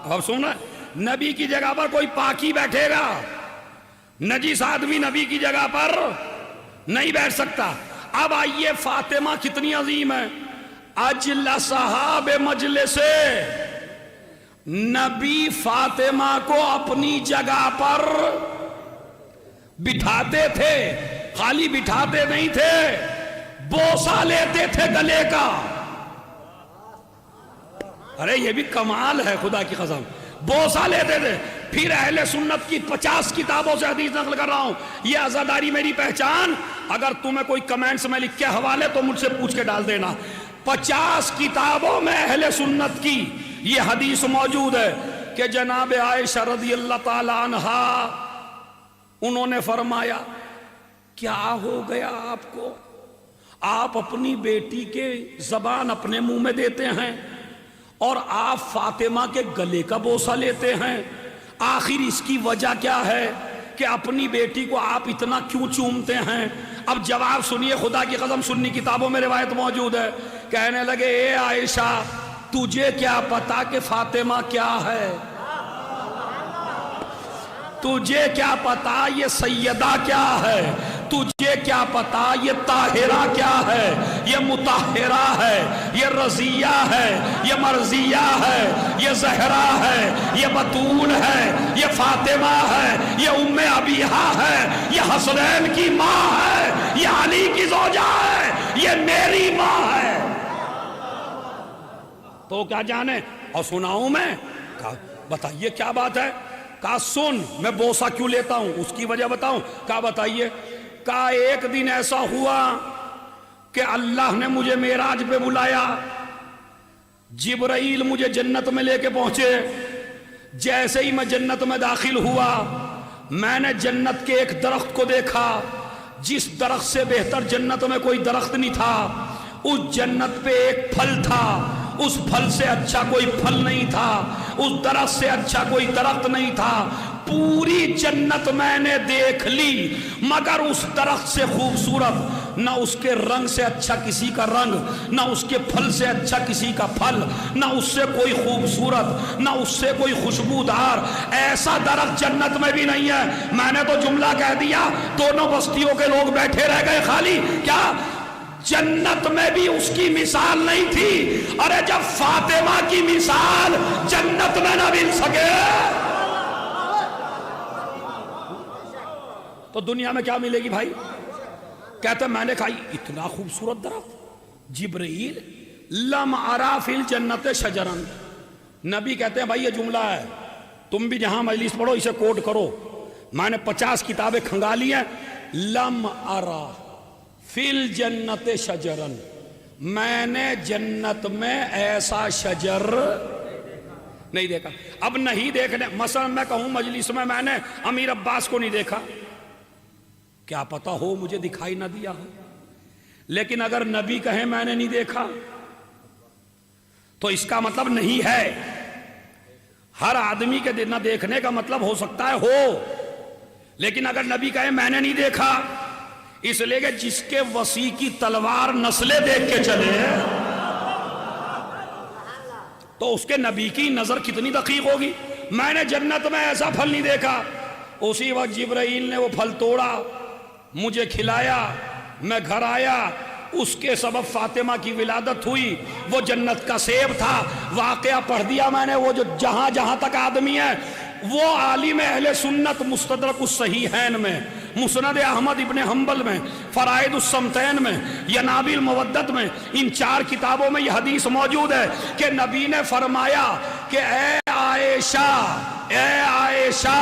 اب سننا، نبی کی جگہ پر کوئی پاکی بیٹھے گا، نجس آدمی نبی کی جگہ پر نہیں بیٹھ سکتا۔ اب آئیے فاطمہ کتنی عظیم ہے، اجلسہا بمجلس، نبی فاطمہ کو اپنی جگہ پر بٹھاتے تھے، خالی بٹھاتے نہیں تھے، بوسہ لیتے تھے گلے کا۔ ارے یہ بھی کمال ہے خدا کی قسم، بوسہ لیتے تھے۔ پھر اہل سنت کی 50 کتابوں سے حدیث نقل کر رہا ہوں، یہ عزاداری میری پہچان، اگر تمہیں کوئی کمنٹس میں لکھ کے حوالے تو مجھ سے پوچھ کے ڈال دینا۔ 50 کتابوں میں اہل سنت کی یہ حدیث موجود ہے کہ جناب عائشہ رضی اللہ تعالی عنہا انہوں نے فرمایا، کیا ہو گیا آپ کو، آپ اپنی بیٹی کے زبان اپنے منہ میں دیتے ہیں اور آپ فاطمہ کے گلے کا بوسہ لیتے ہیں، آخر اس کی وجہ کیا ہے کہ اپنی بیٹی کو آپ اتنا کیوں چومتے ہیں؟ اب جواب سنیے، خدا کی قسم سنی کتابوں میں روایت موجود ہے۔ کہنے لگے، اے عائشہ تجھے کیا پتا کہ فاطمہ کیا ہے، تجھے کیا پتا یہ سیدہ کیا ہے، تجھے کیا پتا یہ طاہرہ کیا ہے، یہ مطہرہ ہے، یہ رضیہ ہے، یہ مرضیہ ہے، یہ زہرا ہے، یہ بطول ہے، یہ فاطمہ ہے، یہ ام ابیہا ہے، یہ حسنین کی ماں ہے، یہ علی کی زوجہ ہے، یہ میری ماں ہے۔ تو کیا جانے، اور سناؤں میں، کہا بتائیے کیا بات ہے؟ کہا سن، میں بوسہ کیوں لیتا ہوں اس کی وجہ بتاؤں۔ کہا بتائیے۔ کہا ایک دن ایسا ہوا کہ اللہ نے مجھے معراج پہ بلایا، جبرائیل مجھے جنت میں لے کے پہنچے، جیسے ہی میں جنت میں داخل ہوا میں نے جنت کے ایک درخت کو دیکھا، جس درخت سے بہتر جنت میں کوئی درخت نہیں تھا، اس جنت پہ ایک پھل تھا، اس پھل سے اچھا کوئی پھل نہیں تھا، اس درخت سے اچھا کوئی درخت نہیں تھا، پوری جنت میں نے دیکھ لی مگر اس درخت سے خوبصورت نہ اس کے رنگ سے اچھا کسی کا رنگ، نہ اس کے پھل سے اچھا کسی کا پھل، نہ اس سے کوئی خوبصورت، نہ اس سے کوئی خوشبودار ایسا درخت جنت میں بھی نہیں ہے۔ میں نے تو جملہ کہہ دیا، دونوں بستیوں کے لوگ بیٹھے رہ گئے خالی۔ کیا جنت میں بھی اس کی مثال نہیں تھی؟ ارے جب فاطمہ کی مثال جنت میں نہ مل سکے تو دنیا میں کیا ملے گی بھائی؟ کہتے میں نے کہا اتنا خوبصورت درخت، جبرائیل لم ارا فی الجنت شجرن، نبی کہتے ہیں بھائی یہ جملہ ہے، تم بھی جہاں مجلس پڑھو اسے کوٹ کرو، میں نے 50 کتابیں کھنگا لی ہیں۔ لم ارا فی الجنت شجرن، میں نے جنت میں ایسا شجر نہیں دیکھا۔ اب نہیں دیکھنے، مثلا میں کہوں مجلس میں نے امیر عباس کو نہیں دیکھا، کیا پتا ہو مجھے دکھائی نہ دیا ہو، لیکن اگر نبی کہیں میں نے نہیں دیکھا تو اس کا مطلب نہیں ہے۔ ہر آدمی کے نہ دیکھنے کا مطلب ہو سکتا ہے ہو، لیکن اگر نبی کہے میں نے نہیں دیکھا، اس لیے کہ جس کے وسیع کی تلوار نسلیں دیکھ کے چلے تو اس کے نبی کی نظر کتنی دقیق ہوگی۔ میں نے جنت میں ایسا پھل نہیں دیکھا، اسی وقت جبرائیل نے وہ پھل توڑا، مجھے کھلایا، میں گھر آیا، اس کے سبب فاطمہ کی ولادت ہوئی، وہ جنت کا سیب تھا۔ واقعہ پڑھ دیا میں نے، وہ جو جہاں جہاں تک آدمی ہے، وہ عالم اہل سنت مستدرک الصحیحین میں، مسند احمد ابن حنبل میں، فرائض الصمتین میں، ینابی المودت میں، ان 4 کتابوں میں یہ حدیث موجود ہے کہ نبی نے فرمایا کہ اے عائشہ، اے عائشہ،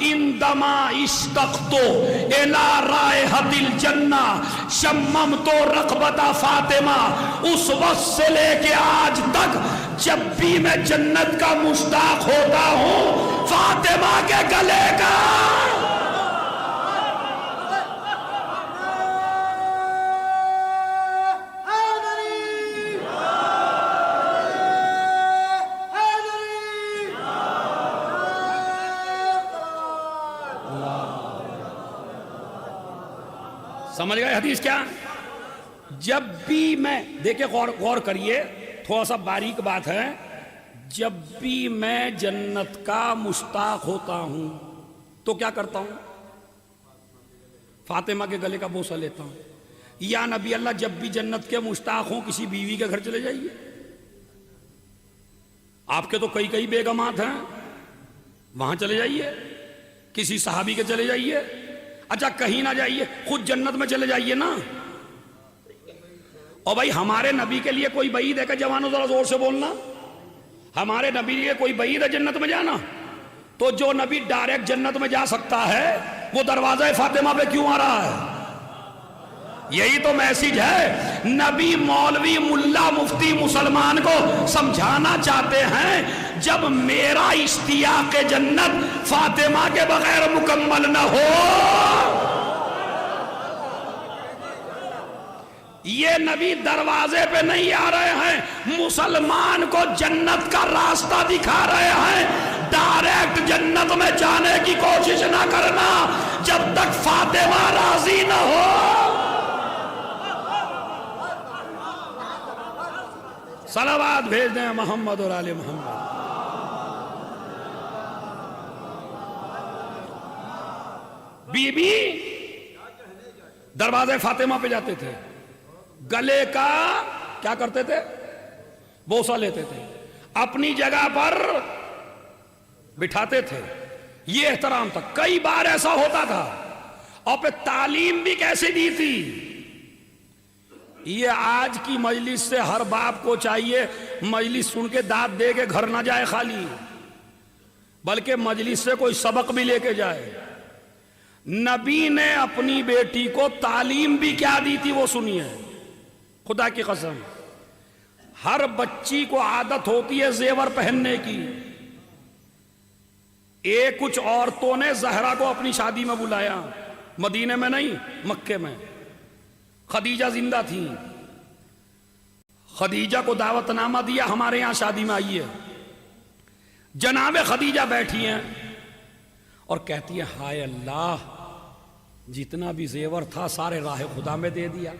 اندما اشتقتو الى رائحت الجنہ شممتو رقبت فاطمہ، اس وقت سے لے کے آج تک جب بھی میں جنت کا مشتاق ہوتا ہوں فاطمہ کے گلے کا سمجھ گئے حدیث کیا؟ جب بھی میں دیکھیں، غور کریے، تھوڑا سا باریک بات ہے، جب بھی میں جنت کا مشتاق ہوتا ہوں تو کیا کرتا ہوں؟ فاطمہ کے گلے کا بوسہ لیتا ہوں۔ یا نبی اللہ جب بھی جنت کے مشتاق ہوں کسی بیوی کے گھر چلے جائیے، آپ کے تو کئی بیگمات ہیں، وہاں چلے جائیے، کسی صحابی کے چلے جائیے، اچھا کہیں نہ جائیے، خود جنت میں چلے جائیے نا۔ اور بھائی ہمارے نبی کے لیے کوئی بعید ہے کہ جوانوں ذرا زور سے بولنا، ہمارے نبی کے لیے کوئی بعید ہے جنت میں جانا؟ تو جو نبی ڈائریکٹ جنت میں جا سکتا ہے وہ دروازہ فاطمہ پہ کیوں آ رہا ہے؟ یہی تو میسج ہے۔ نبی مولوی ملا مفتی مسلمان کو سمجھانا چاہتے ہیں جب میرا اشتیاق جنت فاطمہ کے بغیر مکمل نہ ہو، یہ نبی دروازے پہ نہیں آ رہے ہیں، مسلمان کو جنت کا راستہ دکھا رہے ہیں۔ ڈائریکٹ جنت میں جانے کی کوشش نہ کرنا جب تک فاطمہ راضی نہ ہو۔ صلوات بھیج دیں محمد اور آل محمد۔ بی بی دروازے فاطمہ پہ جاتے تھے، گلے کا کیا کرتے تھے؟ بوسہ لیتے تھے، اپنی جگہ پر بٹھاتے تھے، یہ احترام تھا۔ کئی بار ایسا ہوتا تھا، اور پھر تعلیم بھی کیسے دی تھی؟ یہ آج کی مجلس سے ہر باپ کو چاہیے مجلس سن کے داد دے کے گھر نہ جائے خالی، بلکہ مجلس سے کوئی سبق بھی لے کے جائے۔ نبی نے اپنی بیٹی کو تعلیم بھی کیا دی تھی وہ سنیے، خدا کی قسم۔ ہر بچی کو عادت ہوتی ہے زیور پہننے کی۔ ایک کچھ عورتوں نے زہرا کو اپنی شادی میں بلایا، مدینے میں نہیں مکے میں، خدیجہ زندہ تھی، خدیجہ کو دعوت نامہ دیا، ہمارے یہاں شادی میں آئیے۔ جناب خدیجہ بیٹھی ہیں اور کہتی ہیں ہائے اللہ، جتنا بھی زیور تھا سارے راہ خدا میں دے دیا،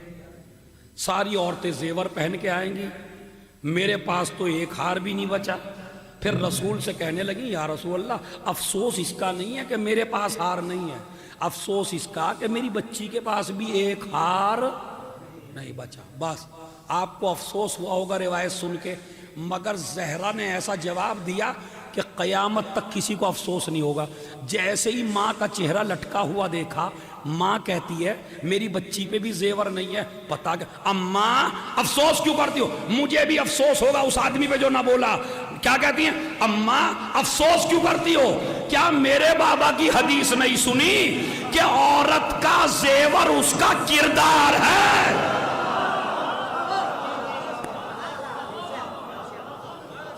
ساری عورتیں زیور پہن کے آئیں گی، میرے پاس تو ایک ہار بھی نہیں بچا۔ پھر رسول سے کہنے لگی یا رسول اللہ افسوس اس کا نہیں ہے کہ میرے پاس ہار نہیں ہے، افسوس اس کا کہ میری بچی کے پاس بھی ایک ہار نہیں بچا۔ بس آپ کو افسوس ہوا ہوگا روایت سن کے، مگر زہرا نے ایسا جواب دیا کہ قیامت تک کسی کو افسوس نہیں ہوگا۔ جیسے ہی ماں کا چہرہ لٹکا ہوا دیکھا، ماں کہتی ہے میری بچی پہ بھی زیور نہیں ہے، پتا کہ اماں افسوس کیوں کرتی ہو؟ مجھے بھی افسوس ہوگا اس آدمی پہ جو نہ بولا۔ کیا کہتی ہیں؟ اماں افسوس کیوں کرتی ہو؟ کیا میرے بابا کی حدیث نہیں سنی کہ عورت کا زیور اس کا کردار ہے؟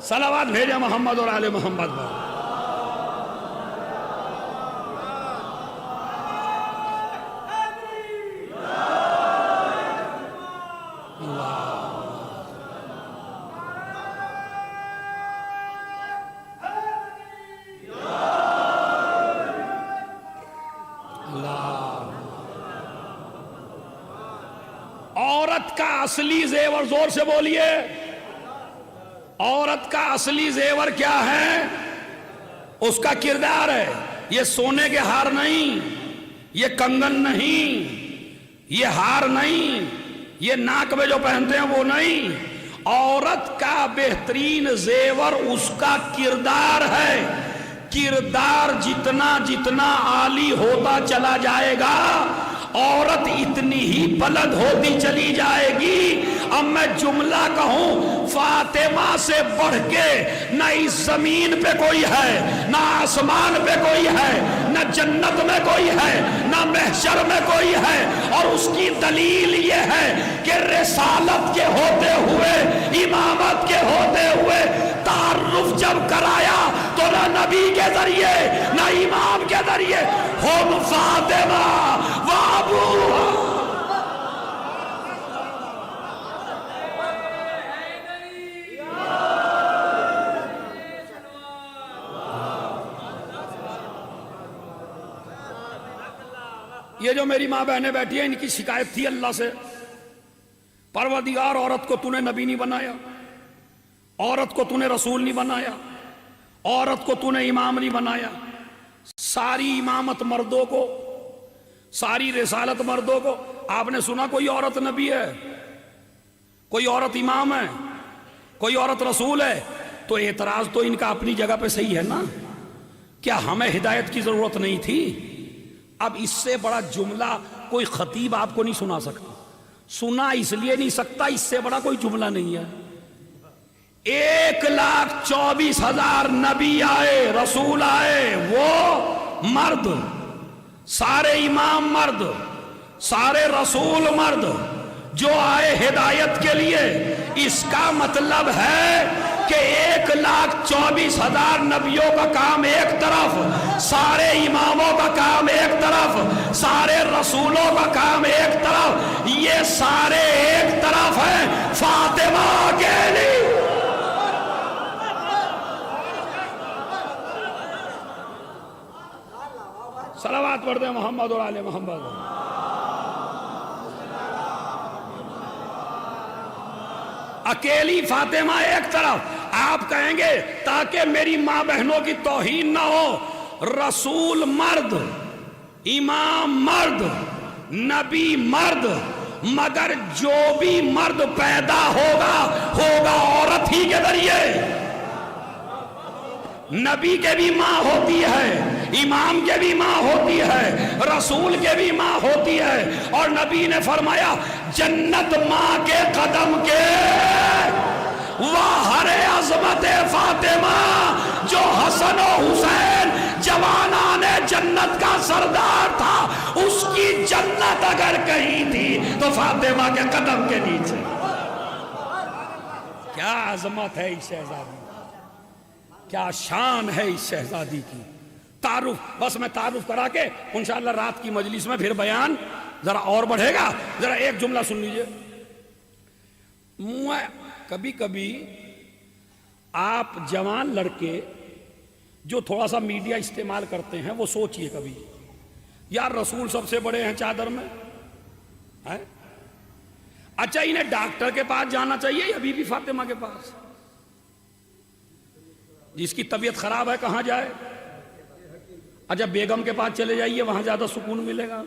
صلوات بھیجے محمد اور آل محمد پر۔ عورت کا اصلی زیور، زور سے بولیے، عورت کا اصلی زیور کیا ہے؟ اس کا کردار ہے۔ یہ سونے کے ہار نہیں، یہ کنگن نہیں، یہ ہار نہیں، یہ ناک میں جو پہنتے ہیں وہ نہیں۔ عورت کا بہترین زیور اس کا کردار ہے۔ کردار جتنا جتنا عالی ہوتا چلا جائے گا، عورت اتنی ہی بلند ہوتی چلی جائے گی۔ اب میں جملہ کہوں، فاطمہ سے بڑھ کے نہ اس زمین پہ کوئی ہے، نہ آسمان پہ کوئی ہے، نہ جنت میں کوئی ہے، نہ محشر میں کوئی ہے۔ اور اس کی دلیل یہ ہے کہ رسالت کے ہوتے ہوئے، امامت کے ہوتے ہوئے تعارف جب کرایا تو نہ نبی کے ذریعے نہ امام کے ذریعے، ہم فاطمہ و ابوہا۔ یہ جو میری ماں بہنیں بیٹھی ہیں، ان کی شکایت تھی اللہ سے، پروردگار عورت کو تو نے نبی نہیں بنایا، عورت کو تو نے رسول نہیں بنایا، عورت کو تو نے امام نہیں بنایا۔ ساری امامت مردوں کو، ساری رسالت مردوں کو۔ آپ نے سنا کوئی عورت نبی ہے، کوئی عورت امام ہے، کوئی عورت رسول ہے؟ تو اعتراض تو ان کا اپنی جگہ پہ صحیح ہے نا۔ کیا ہمیں ہدایت کی ضرورت نہیں تھی؟ اب اس سے بڑا جملہ کوئی خطیب آپ کو نہیں سنا سکتا، سنا اس لیے نہیں سکتا اس سے بڑا کوئی جملہ نہیں ہے۔ 1,24,000 نبی آئے، رسول آئے، وہ مرد، سارے امام مرد، سارے رسول مرد جو آئے ہدایت کے لیے۔ اس کا مطلب ہے کہ 1,24,000 نبیوں کا کام ایک طرف، سارے اماموں کا کام ایک طرف، سارے رسولوں کا کام ایک طرف، یہ سارے ایک طرف ہیں فاطمہ کے لیے۔ صلوات پڑھ دیں محمد اور آل محمد۔ اکیلی فاطمہ ایک طرف۔ آپ کہیں گے تاکہ میری ماں بہنوں کی توہین نہ ہو، رسول مرد، امام مرد، نبی مرد، مگر جو بھی مرد پیدا ہوگا عورت ہی کے ذریعے۔ نبی کے بھی ماں ہوتی ہے، امام کے بھی ماں ہوتی ہے، رسول کے بھی ماں ہوتی ہے۔ اور نبی نے فرمایا جنت ماں کے قدم کے، وہر عظمت فاطمہ، جو حسن و حسین جوانان جنت کا سردار تھا، اس کی جنت اگر کہیں تھی تو فاطمہ کے قدم کے نیچے۔ کیا عظمت ہے اس شہزادی، کیا شان ہے اس شہزادی کی۔ تعارف، بس میں تعارف کرا کے انشاءاللہ رات کی مجلس میں پھر بیان ذرا اور بڑھے گا۔ ذرا ایک جملہ سن لیجئے۔ کبھی کبھی آپ جوان لڑکے جو تھوڑا سا میڈیا استعمال کرتے ہیں، وہ سوچئے کبھی یار رسول سب سے بڑے ہیں چادر میں ہے؟ اچھا انہیں ڈاکٹر کے پاس جانا چاہیے یا بی بی فاطمہ کے پاس؟ جس کی طبیعت خراب ہے کہاں جائے؟ اچھا بیگم کے پاس چلے جائیے، وہاں زیادہ سکون ملے گا۔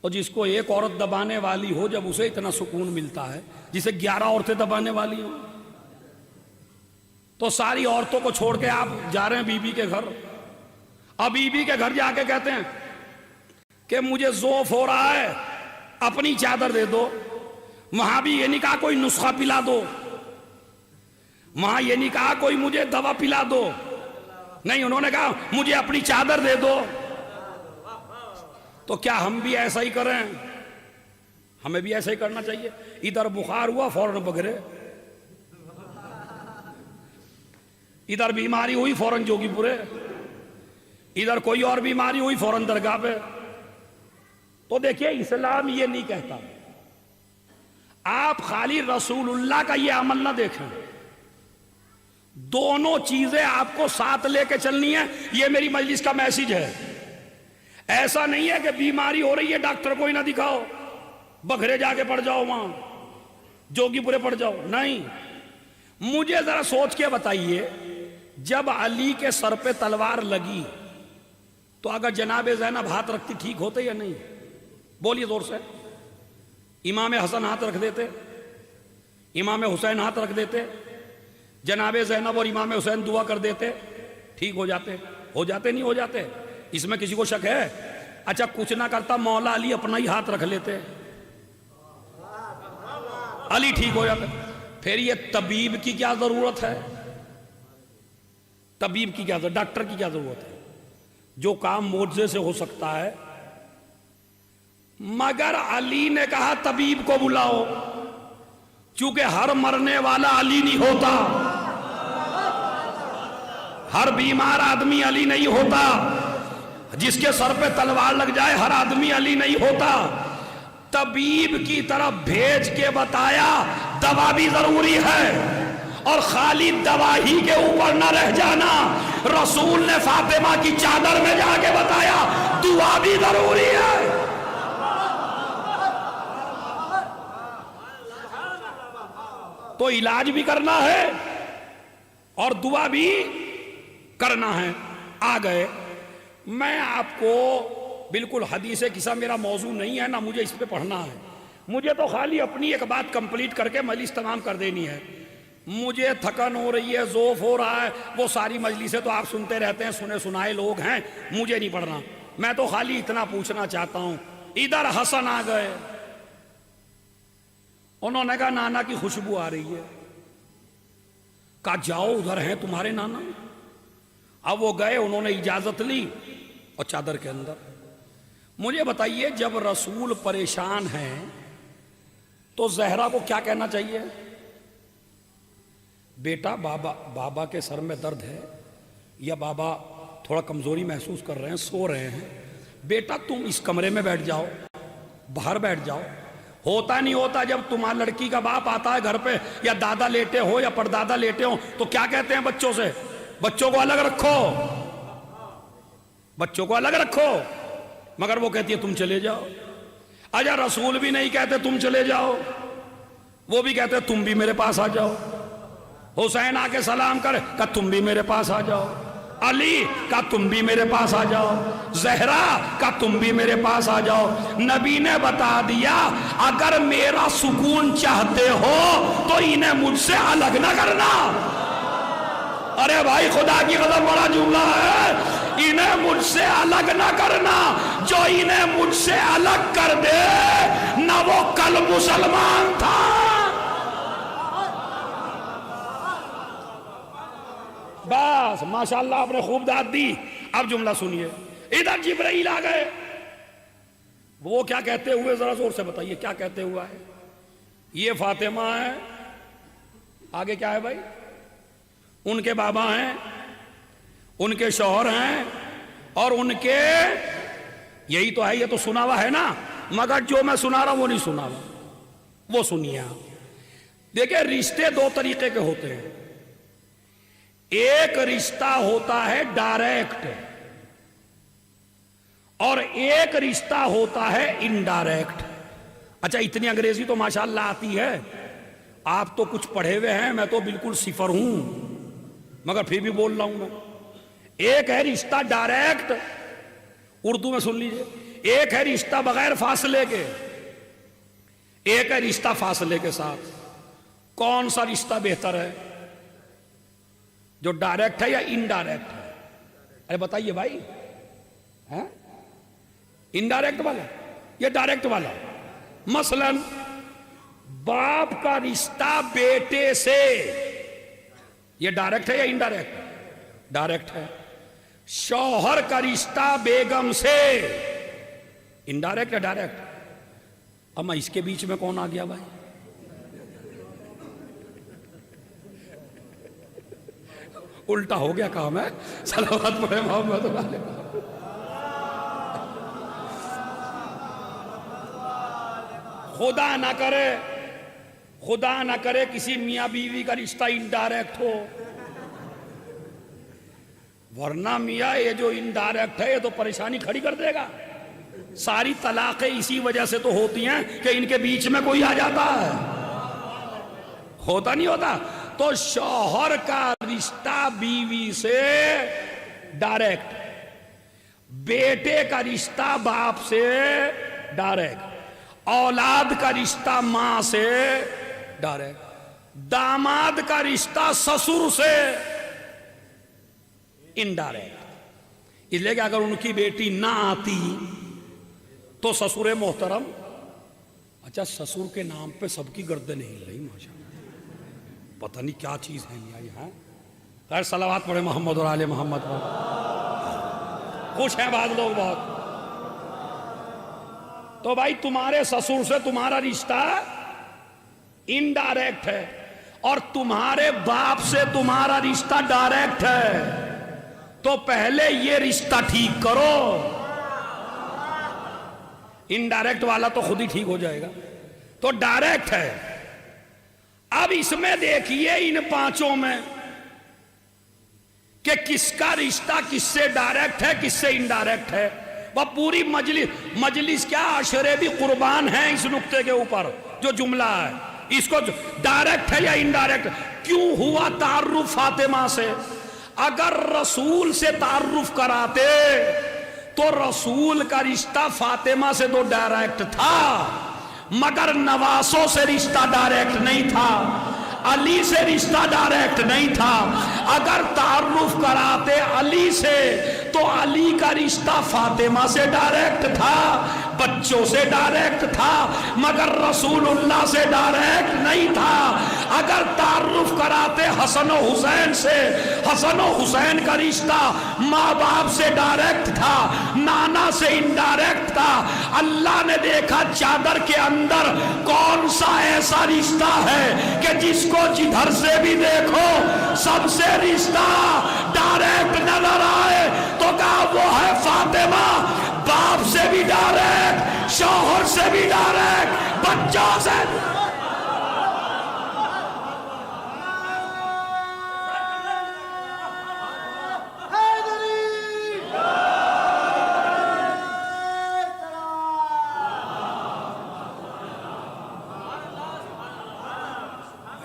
اور جس کو ایک عورت دبانے والی ہو جب اسے اتنا سکون ملتا ہے، جسے 11 عورتیں دبانے والی ہوں، تو ساری عورتوں کو چھوڑ کے آپ جا رہے ہیں بی بی کے گھر۔ اب بی بی کے گھر جا کے کہتے ہیں کہ مجھے ذوف ہو رہا ہے، اپنی چادر دے دو۔ وہاں بھی یہ نہیں کہا کوئی نسخہ پلا دو، وہاں یہ نہیں کہا کوئی مجھے دوا پلا دو، نہیں، انہوں نے کہا مجھے اپنی چادر دے دو۔ تو کیا ہم بھی ایسا ہی کریں؟ ہمیں بھی ایسا ہی کرنا چاہیے۔ ادھر بخار ہوا فوراً بگرے، ادھر بیماری ہوئی فوراً جوگی پورے، ادھر کوئی اور بیماری ہوئی فوراً درگاہ پہ۔ تو دیکھیے اسلام یہ نہیں کہتا، آپ خالی رسول اللہ کا یہ عمل نہ دیکھیں، دونوں چیزیں آپ کو ساتھ لے کے چلنی ہے۔ یہ میری مجلس کا میسج ہے۔ ایسا نہیں ہے کہ بیماری ہو رہی ہے ڈاکٹر کو ہی نہ دکھاؤ، بکھرے جا کے پڑ جاؤ، وہاں جوگی پورے پڑ جاؤ، نہیں۔ مجھے ذرا سوچ کے بتائیے، جب علی کے سر پہ تلوار لگی تو اگر جناب زینب ہاتھ رکھتی ٹھیک ہوتے یا نہیں؟ بولیے زور سے۔ امام حسن ہاتھ رکھ دیتے، امام حسین ہاتھ رکھ دیتے، جناب زینب اور امام حسین دعا کر دیتے، ٹھیک ہو جاتے؟ ہو جاتے نہیں ہو جاتے؟ اس میں کسی کو شک ہے؟ اچھا کچھ نہ کرتا مولا علی اپنا ہی ہاتھ رکھ لیتے، علی ٹھیک ہو جاتے۔ پھر یہ طبیب کی کیا ضرورت ہے؟ طبیب کی کیا ضرورت، ڈاکٹر کی کیا ضرورت ہے؟ جو کام معجزے سے ہو سکتا ہے۔ مگر علی نے کہا طبیب کو بلاؤ، چونکہ ہر مرنے والا علی نہیں ہوتا، ہر بیمار آدمی علی نہیں ہوتا، جس کے سر پہ تلوار لگ جائے ہر آدمی علی نہیں ہوتا۔ طبیب کی طرف بھیج کے بتایا دوا بھی ضروری ہے، اور خالی دوا ہی کے اوپر نہ رہ جانا، رسول نے فاطمہ کی چادر میں جا کے بتایا دعا بھی ضروری ہے۔ تو علاج بھی کرنا ہے اور دعا بھی کرنا ہے۔ آ گئے، میں آپ کو بالکل حدیث قصہ میرا موضوع نہیں ہے، نہ مجھے اس پہ پڑھنا ہے، مجھے تو خالی اپنی ایک بات کمپلیٹ کر کے مجلس تمام کر دینی ہے۔ مجھے تھکن ہو رہی ہے، ذوف ہو رہا ہے، وہ ساری مجلسیں تو آپ سنتے رہتے ہیں، سنے سنائے لوگ ہیں، مجھے نہیں پڑھنا۔ میں تو خالی اتنا پوچھنا چاہتا ہوں۔ ادھر حسن آ گئے، انہوں نے کہا نانا کی خوشبو آ رہی ہے، کہا جاؤ ادھر ہیں تمہارے نانا۔ اب وہ گئے، انہوں نے اجازت لی اور چادر کے اندر۔ مجھے بتائیے جب رسول پریشان ہیں تو زہرا کو کیا کہنا چاہیے؟ بیٹا بابا کے سر میں درد ہے، یا بابا تھوڑا کمزوری محسوس کر رہے ہیں، سو رہے ہیں، بیٹا تم اس کمرے میں بیٹھ جاؤ، باہر بیٹھ جاؤ۔ ہوتا نہیں ہوتا جب تمہاری لڑکی کا باپ آتا ہے گھر پہ، یا دادا لیٹے ہو یا پردادا لیٹے ہو، تو کیا کہتے ہیں بچوں سے؟ بچوں کو الگ رکھو، بچوں کو الگ رکھو، مگر وہ کہتی ہے تم چلے جاؤ۔ اجا رسول بھی نہیں کہتے تم چلے جاؤ، وہ بھی کہتے تم بھی میرے پاس آ جاؤ۔ حسین آ کے سلام کرے، کہا تم بھی میرے پاس آ جاؤ۔ علی کہا تم بھی میرے پاس آ جاؤ۔ زہرا کہا تم بھی میرے پاس آ جاؤ۔ نبی نے بتا دیا اگر میرا سکون چاہتے ہو تو انہیں مجھ سے الگ نہ کرنا۔ ارے بھائی خدا کی قسم بڑا جملہ ہے، انہیں مجھ سے الگ نہ کرنا، جو انہیں مجھ سے الگ کر دے نہ وہ کل مسلمان تھا۔ بس ماشاءاللہ آپ نے خوب داد دی۔ اب جملہ سنیے، ادھر جبرائیل آ گئے، وہ کیا کہتے ہوئے ذرا زور سے بتائیے کیا کہتے ہوا ہے؟ یہ فاطمہ ہے، آگے کیا ہے بھائی؟ ان کے بابا ہیں، ان کے شوہر ہیں، اور ان کے یہی تو ہے، یہ تو سنا ہوا ہے نا، مگر جو میں سنا رہا وہ نہیں سنا ہوا، وہ سنیے آپ۔ دیکھیں رشتے دو طریقے کے ہوتے ہیں، ایک رشتہ ہوتا ہے ڈائریکٹ، اور ایک رشتہ ہوتا ہے انڈائریکٹ. اچھا اتنی انگریزی تو ماشاءاللہ آتی ہے, آپ تو کچھ پڑھے ہوئے ہیں, میں تو بالکل صفر ہوں, مگر پھر بھی بول رہا ہوں میں. ایک ہے رشتہ ڈائریکٹ, اردو میں سن لیجئے, ایک ہے رشتہ بغیر فاصلے کے, ایک ہے رشتہ فاصلے کے ساتھ. کون سا رشتہ بہتر ہے, جو ڈائریکٹ ہے یا انڈائریکٹ ہے؟ ارے بتائیے بھائی, انڈائریکٹ والا یا ڈائریکٹ والا؟ مثلا باپ کا رشتہ بیٹے سے, یہ ڈائریکٹ ہے یا انڈائریکٹ؟ ڈائریکٹ ہے. شوہر کا رشتہ بیگم سے, انڈائریکٹ ہے ڈائریکٹ؟ اما اس کے بیچ میں کون آ گیا بھائی؟ الٹا ہو گیا کام ہے. صلوات پڑھے محمد علیہ. خدا نہ کرے, خدا نہ کرے کسی میاں بیوی کا رشتہ انڈائریکٹ ہو, ورنہ میاں یہ جو انڈائریکٹ ہے یہ تو پریشانی کھڑی کر دے گا. ساری طلاقیں اسی وجہ سے تو ہوتی ہیں کہ ان کے بیچ میں کوئی آ جاتا ہے, ہوتا نہیں ہوتا. تو شوہر کا رشتہ بیوی سے ڈائریکٹ, بیٹے کا رشتہ باپ سے ڈائریکٹ, اولاد کا رشتہ ماں سے ڈائریکٹ, داماد کا رشتہ سسر سے انڈائریکٹ. اس لیے کہ اگر ان کی بیٹی نہ آتی تو سسر محترم, اچھا سسر کے نام پہ سب کی گردن ہل رہی ماشاءاللہ, پتہ نہیں کیا چیز ہے یہاں. خیر صلوات پڑھے محمد اور آل محمد پر. خوش ہیں بعض لوگ بہت. تو بھائی تمہارے سسر سے تمہارا رشتہ انڈائریکٹ ہے, اور تمہارے باپ سے تمہارا رشتہ ڈائریکٹ ہے. تو پہلے یہ رشتہ ٹھیک کرو, انڈائریکٹ والا تو خود ہی ٹھیک ہو جائے گا. تو ڈائریکٹ ہے. اب اس میں دیکھیے ان پانچوں میں کہ کس کا رشتہ کس سے ڈائریکٹ ہے کس سے انڈائریکٹ ہے. وہ پوری مجلس کیا عشرے بھی قربان ہیں اس نقطے کے اوپر جو جملہ ہے. اس کو ڈائریکٹ ہے یا انڈائریکٹ. کیوں ہوا تعارف فاطمہ سے؟ اگر رسول سے تعارف کراتے تو رسول کا رشتہ فاطمہ سے تو ڈائریکٹ تھا, مگر نواسوں سے رشتہ ڈائریکٹ نہیں تھا, علی سے رشتہ ڈائریکٹ نہیں تھا. اگر تعارف کراتے علی سے تو علی کا رشتہ فاطمہ سے ڈائریکٹ تھا, بچوں سے ڈائریکٹ تھا, مگر رسول اللہ سے ڈائریکٹ نہیں تھا. اگر تعارف کراتے حسن و حسین سے, حسن و حسین کا رشتہ ماں باپ سے ڈائریکٹ تھا, نانا سے انڈائریکٹ تھا. اللہ نے دیکھا چادر کے اندر کون سا ایسا رشتہ ہے کہ جس کو جدھر سے بھی دیکھو سب سے رشتہ ڈائریکٹ نظر آئے, تو کہا وہ ہے فاطمہ. باپ سے بھی ڈائریکٹ, شوہر سے بھی ڈائریکٹ, بچوں سے.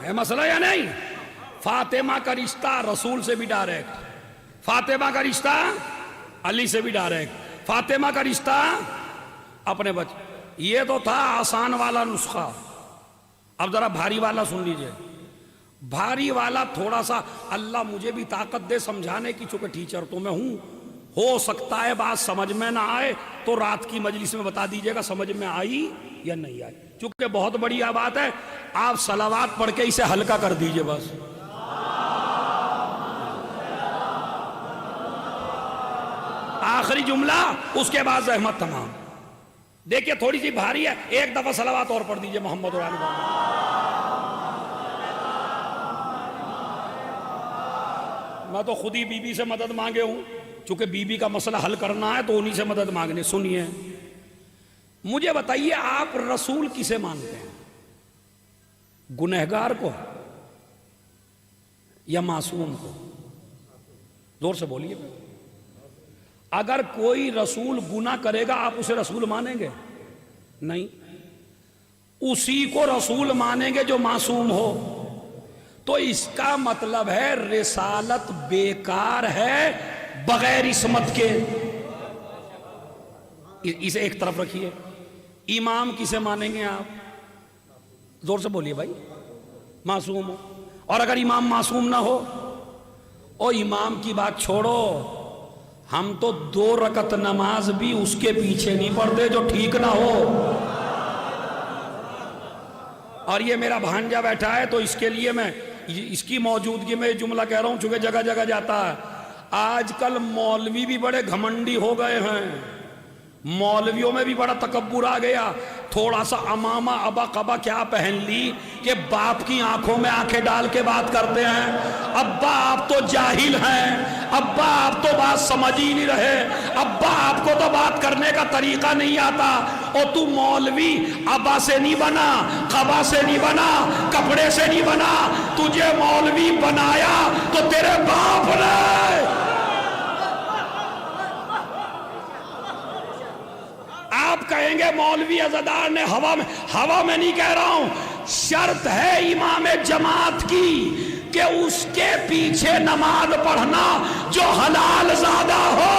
ہے مسئلہ یا نہیں؟ فاطمہ کا رشتہ رسول سے بھی ڈائریکٹ, فاطمہ کا رشتہ علی سے بھی ڈائریکٹ, فاطمہ کا رشتہ اپنے بچے. یہ تو تھا آسان والا نسخہ. اب ذرا بھاری والا سن لیجئے. بھاری والا تھوڑا سا اللہ مجھے بھی طاقت دے سمجھانے کی, چونکہ ٹیچر تو میں ہوں, ہو سکتا ہے بات سمجھ میں نہ آئے تو رات کی مجلس میں بتا دیجئے گا سمجھ میں آئی یا نہیں آئی. چونکہ بہت بڑی بات ہے, آپ صلوات پڑھ کے اسے ہلکا کر دیجئے بس. آخری جملہ, اس کے بعد زحمت تمام. دیکھیے تھوڑی سی بھاری ہے, ایک دفعہ صلوات اور پڑھ دیجئے محمد اور آل محمد. میں تو خود ہی بی بی سے مدد مانگے ہوں, چونکہ بی بی کا مسئلہ حل کرنا ہے تو انہی سے مدد مانگنے. سنیے, مجھے بتائیے آپ رسول کسے مانتے ہیں؟ گنہگار کو یا معصوم کو؟ زور سے بولیے. اگر کوئی رسول گناہ کرے گا آپ اسے رسول مانیں گے؟ نہیں، اسی کو رسول مانیں گے جو معصوم ہو۔ تو اس کا مطلب ہے رسالت بیکار ہے بغیر عصمت کے۔ اسے ایک طرف رکھیے۔ امام کسے مانیں گے آپ؟ زور سے بولیے بھائی۔ معصوم ہو۔ اور اگر امام معصوم نہ ہو، او امام کی بات چھوڑو، ہم تو 2 رکعت نماز بھی اس کے پیچھے نہیں پڑھتے جو ٹھیک نہ ہو۔ اور یہ میرا بھانجا بیٹھا ہے تو اس کے لیے میں اس کی موجودگی میں جملہ کہہ رہا ہوں، چونکہ جگہ جگہ جاتا ہے۔ آج کل مولوی بھی بڑے گھمنڈی ہو گئے ہیں، مولویوں میں بھی بڑا تکبر آ گیا۔ تھوڑا سا امامہ ابا قبا کیا پہن لی کہ باپ کی آنکھوں میں آنکھیں ڈال کے بات کرتے ہیں۔ ابا آپ تو جاہل ہیں، ابا آپ تو بات سمجھ ہی نہیں رہے، ابا آپ کو تو بات کرنے کا طریقہ نہیں آتا۔ اور تو مولوی ابا سے نہیں بنا، قبا سے نہیں بنا، کپڑے سے نہیں بنا، تجھے مولوی بنایا تو تیرے باپ نے۔ آپ کہیں گے مولوی عزادار نے ہوا میں نہیں کہہ رہا ہوں، شرط ہے امام جماعت کی کہ اس کے پیچھے نماز پڑھنا جو حلال زادہ ہو،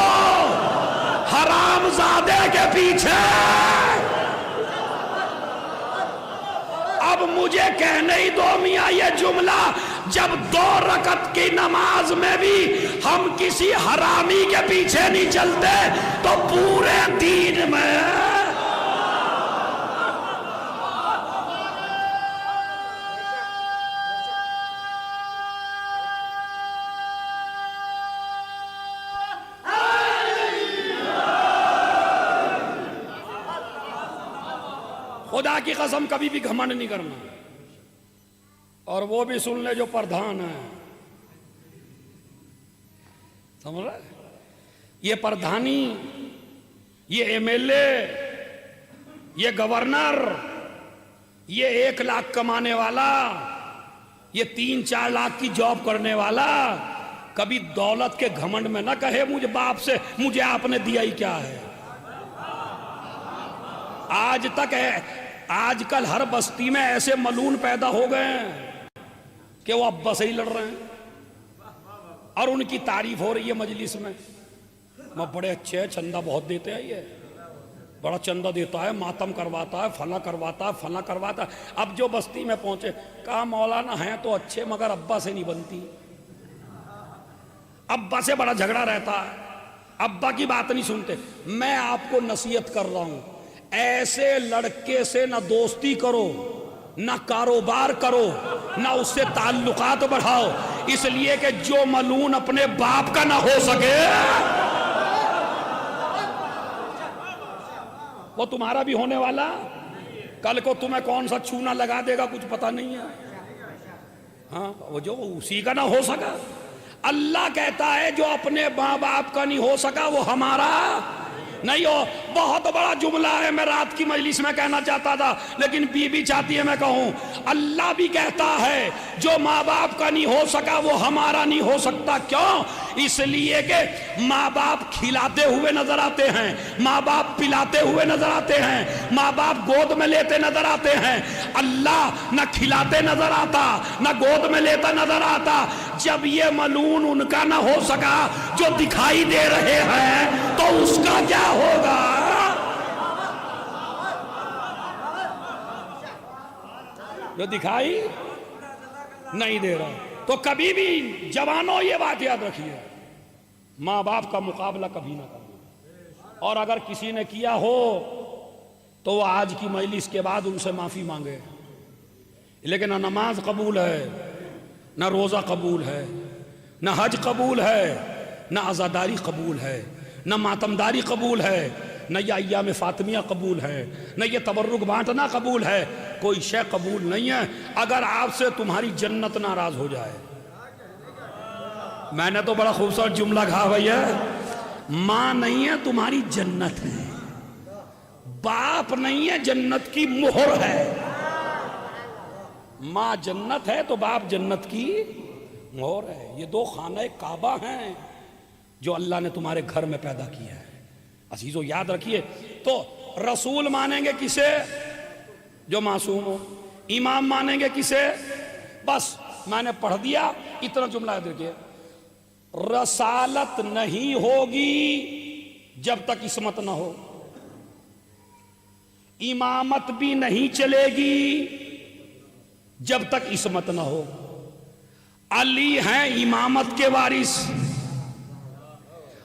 حرام زادے کے پیچھے۔ اب مجھے کہنے ہی دو میاں یہ جملہ، جب 2 رکعت کی نماز میں بھی ہم کسی حرامی کے پیچھے نہیں چلتے تو پورے دین میں۔ خدا کی قسم کبھی بھی گھمنڈ نہیں کرنا، اور وہ بھی سن لے جو پردھان ہے، سمجھ رہے؟ یہ پردھانی، یہ ایم ایل اے، یہ گورنر، یہ 1 لاکھ کمانے والا، یہ 3-4 لاکھ کی جاب کرنے والا کبھی دولت کے گھمنڈ میں نہ کہے مجھے باپ سے مجھے آپ نے دیا ہی کیا ہے۔ آج تک ہے، آج کل ہر بستی میں ایسے ملون پیدا ہو گئے ہیں کہ وہ ابا سے ہی لڑ رہے ہیں، اور ان کی تعریف ہو رہی ہے مجلس میں، وہ بڑے اچھے ہیں، چندہ بہت دیتے ہیں، یہ بڑا چندہ دیتا ہے، ماتم کرواتا ہے، فلاں کرواتا ہے، فلاں کرواتا ہے۔ اب جو بستی میں پہنچے کہا مولانا ہیں تو اچھے مگر ابا سے نہیں بنتی، ابا سے بڑا جھگڑا رہتا ہے، ابا کی بات نہیں سنتے۔ میں آپ کو نصیحت کر رہا ہوں، ایسے لڑکے سے نہ دوستی کرو، نہ کاروبار کرو، نہ اس سے تعلقات بڑھاؤ، اس لیے کہ جو ملون اپنے باپ کا نہ ہو سکے وہ تمہارا بھی ہونے والا۔ کل کو تمہیں کون سا چونا لگا دے گا کچھ پتا نہیں ہے، ہاں وہ جو اسی کا نہ ہو سکا۔ اللہ کہتا ہے جو اپنے ماں باپ کا نہیں ہو سکا وہ ہمارا نہیں ہو۔ بہت بڑا جملہ ہے، میں رات کی مجلس میں کہنا چاہتا تھا لیکن بی بی چاہتی ہے میں کہوں۔ اللہ بھی کہتا ہے جو ماں باپ کا نہیں ہو سکا وہ ہمارا نہیں ہو سکتا۔ کیوں؟ اس لیے کہ ماں باپ کھلاتے ہوئے نظر آتے ہیں، ماں باپ پلاتے ہوئے نظر آتے ہیں، ماں باپ گود میں لیتے نظر آتے ہیں۔ اللہ نہ کھلاتے نظر آتا نہ گود میں لیتا نظر آتا۔ جب یہ ملون ان کا نہ ہو سکا جو دکھائی دے رہے ہیں تو اس کا کیا ہوگا؟ جو دکھائی نہیں دے رہا۔ تو کبھی بھی جوانوں یہ بات یاد رکھیے، ماں باپ کا مقابلہ کبھی نہ کرنا، اور اگر کسی نے کیا ہو تو وہ آج کی مجلس کے بعد ان سے معافی مانگے۔ لیکن نہ نماز قبول ہے، نہ روزہ قبول ہے، نہ حج قبول ہے، نہ عزاداری قبول ہے، نہ ماتمداری قبول ہے، نہ یہ ایام فاطمیہ قبول ہے، نہ یہ تبرک بانٹنا قبول ہے، کوئی شے قبول نہیں ہے اگر آپ سے تمہاری جنت ناراض ہو جائے۔ میں نے تو بڑا خوبصورت جملہ کہا بھیا، ماں نہیں ہے تمہاری جنت ہے، باپ نہیں ہے جنت کی مہر ہے۔ ماں جنت ہے تو باپ جنت کی مہر ہے۔ یہ 2 خانہ کعبہ ہیں، جو اللہ نے تمہارے گھر میں پیدا کیا ہے۔ عزیزو یاد رکھیے، تو رسول مانیں گے کسے؟ جو معصوم ہو۔ امام مانیں گے کسے؟ بس میں نے پڑھ دیا، اتنا جملہ یاد رکھیے، رسالت نہیں ہوگی جب تک عصمت نہ ہو، امامت بھی نہیں چلے گی جب تک عصمت نہ ہو۔ علی ہیں امامت کے وارث،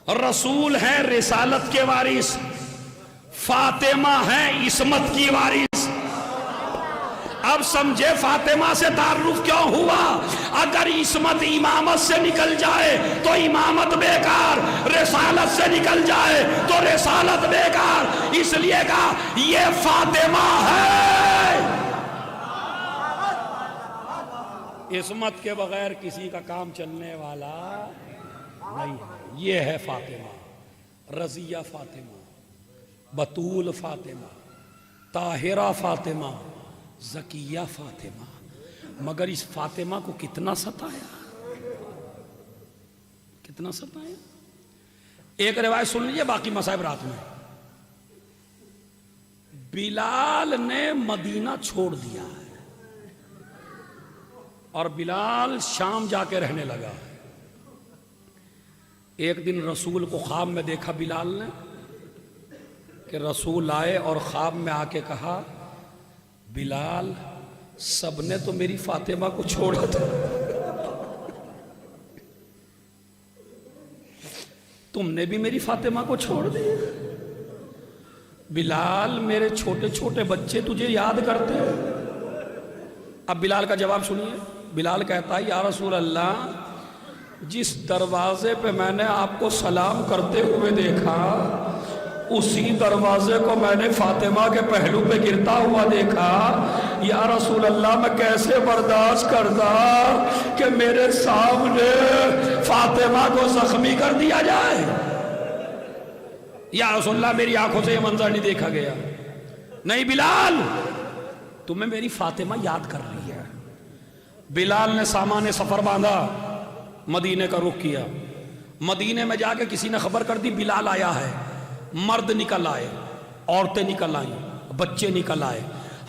رسول ہیں رسالت کے وارث، فاطمہ ہیں عصمت کی وارث۔ اب سمجھے فاطمہ سے تعارف کیوں ہوا؟ اگر عصمت امامت سے نکل جائے تو امامت بیکار، رسالت سے نکل جائے تو رسالت بیکار، اس لیے کہا یہ فاطمہ ہے۔ عصمت کے بغیر کسی کا کام چلنے والا نہیں ہے۔ یہ ہے فاطمہ، رضیہ فاطمہ، بطول فاطمہ، طاہرہ فاطمہ، زکیہ فاطمہ۔ مگر اس فاطمہ کو کتنا ستایا، کتنا ستایا۔ ایک روایت سن لیجئے، باقی مصائب رات میں۔ بلال نے مدینہ چھوڑ دیا ہے اور بلال شام جا کے رہنے لگا ہے۔ ایک دن رسول کو خواب میں دیکھا بلال نے کہ رسول آئے اور خواب میں آ کے کہا، بلال سب نے تو میری فاطمہ کو چھوڑا تھا، تم نے بھی میری فاطمہ کو چھوڑ دیا۔ بلال میرے چھوٹے چھوٹے بچے تجھے یاد کرتے ہیں۔ اب بلال کا جواب سنیے۔ بلال کہتا ہے، یا رسول اللہ، جس دروازے پہ میں نے آپ کو سلام کرتے ہوئے دیکھا، اسی دروازے کو میں نے فاطمہ کے پہلو پہ گرتا ہوا دیکھا۔ یا رسول اللہ، میں کیسے برداشت کرتا کہ میرے سامنے فاطمہ کو زخمی کر دیا جائے؟ یا رسول اللہ، میری آنکھوں سے یہ منظر نہیں دیکھا گیا۔ نہیں بلال، تمہیں میری فاطمہ یاد کر رہی ہے۔ بلال نے سامان سفر باندھا، مدینے کا رخ کیا۔ مدینے میں جا کے کسی نے خبر کر دی بلال آیا ہے۔ مرد نکل آئے، عورتیں نکل آئیں، بچے نکل آئے۔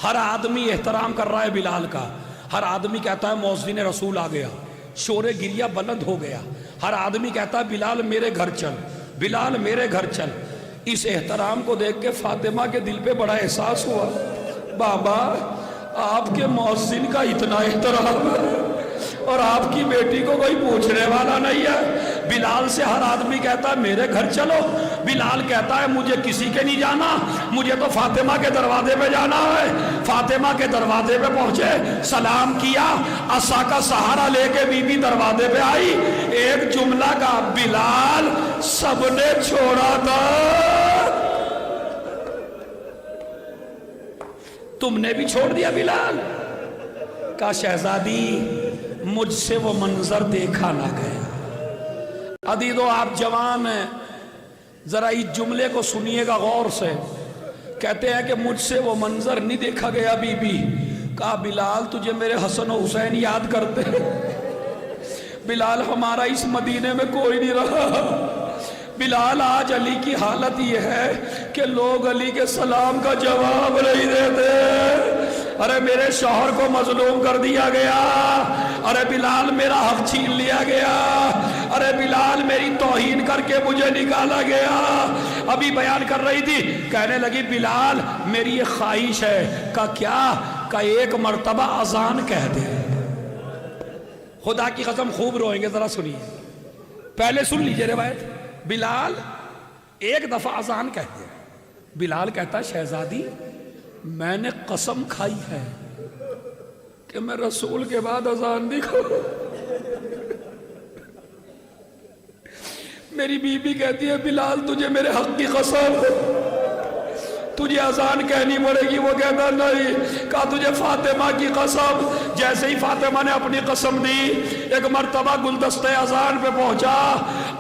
ہر آدمی احترام کر رہا ہے بلال کا۔ ہر آدمی کہتا ہے مؤذن رسول آ گیا۔ شور گریہ بلند ہو گیا۔ ہر آدمی کہتا ہے بلال میرے گھر چل، بلال میرے گھر چل۔ اس احترام کو دیکھ کے فاطمہ کے دل پہ بڑا احساس ہوا، بابا آپ کے مؤذن کا اتنا احترام ہے اور آپ کی بیٹی کو کوئی پوچھنے والا نہیں ہے۔ بلال سے ہر آدمی کہتا ہے میرے گھر چلو، بلال کہتا ہے مجھے کسی کے نہیں جانا، مجھے تو فاطمہ کے دروازے پہ جانا ہے۔ فاطمہ کے دروازے پہ پہنچے، سلام کیا، عصا کا سہارا لے کے بی بی دروازے پہ آئی۔ ایک جملہ کا، بلال سب نے چھوڑا تھا، تم نے بھی چھوڑ دیا بلال۔ کہا شہزادی مجھ سے وہ منظر دیکھا نہ گیا۔ عزیزو آپ جوان ہیں، ذرا اس جملے کو سنیے گا غور سے۔ کہتے ہیں کہ مجھ سے وہ منظر نہیں دیکھا گیا بی بی۔ کہا بلال تجھے میرے حسن و حسین یاد کرتے ہیں؟ بلال ہمارا اس مدینے میں کوئی نہیں رہا۔ بلال آج علی کی حالت یہ ہے کہ لوگ علی کے سلام کا جواب نہیں دیتے۔ ارے میرے شوہر کو مظلوم کر دیا گیا، ارے بلال میرا حق چھین لیا گیا، ارے بلال میری توہین کر کے مجھے نکالا گیا۔ ابھی بیان کر رہی تھی، کہنے لگی بلال میری یہ خواہش ہے۔ کہ کیا؟ کہ ایک مرتبہ اذان کہہ دے۔ خدا کی قسم خوب روئیں گے، ذرا سنیے، پہلے سن لیجئے روایت۔ بلال ایک دفعہ اذان کہتے ہیں۔ بلال کہتا ہے شہزادی میں نے قسم کھائی ہے کہ میں رسول کے بعد اذان نہیں کھاؤں۔ میری بی بی کہتی ہے بلال تجھے میرے حق کی قسم تجھے اذان کہنی پڑے گی۔ وہ کہتا نہیں۔ کہا تجھے فاطمہ کی قسم۔ جیسے ہی فاطمہ نے اپنی قسم دی، ایک مرتبہ گلدستہ اذان پہ پہنچا،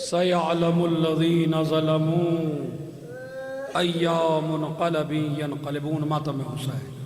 سَيَعْلَمُ الَّذِينَ ظَلَمُوا أَيَّا مُنْقَلَبٍ يَنْقَلِبُونَ ماتم حسین.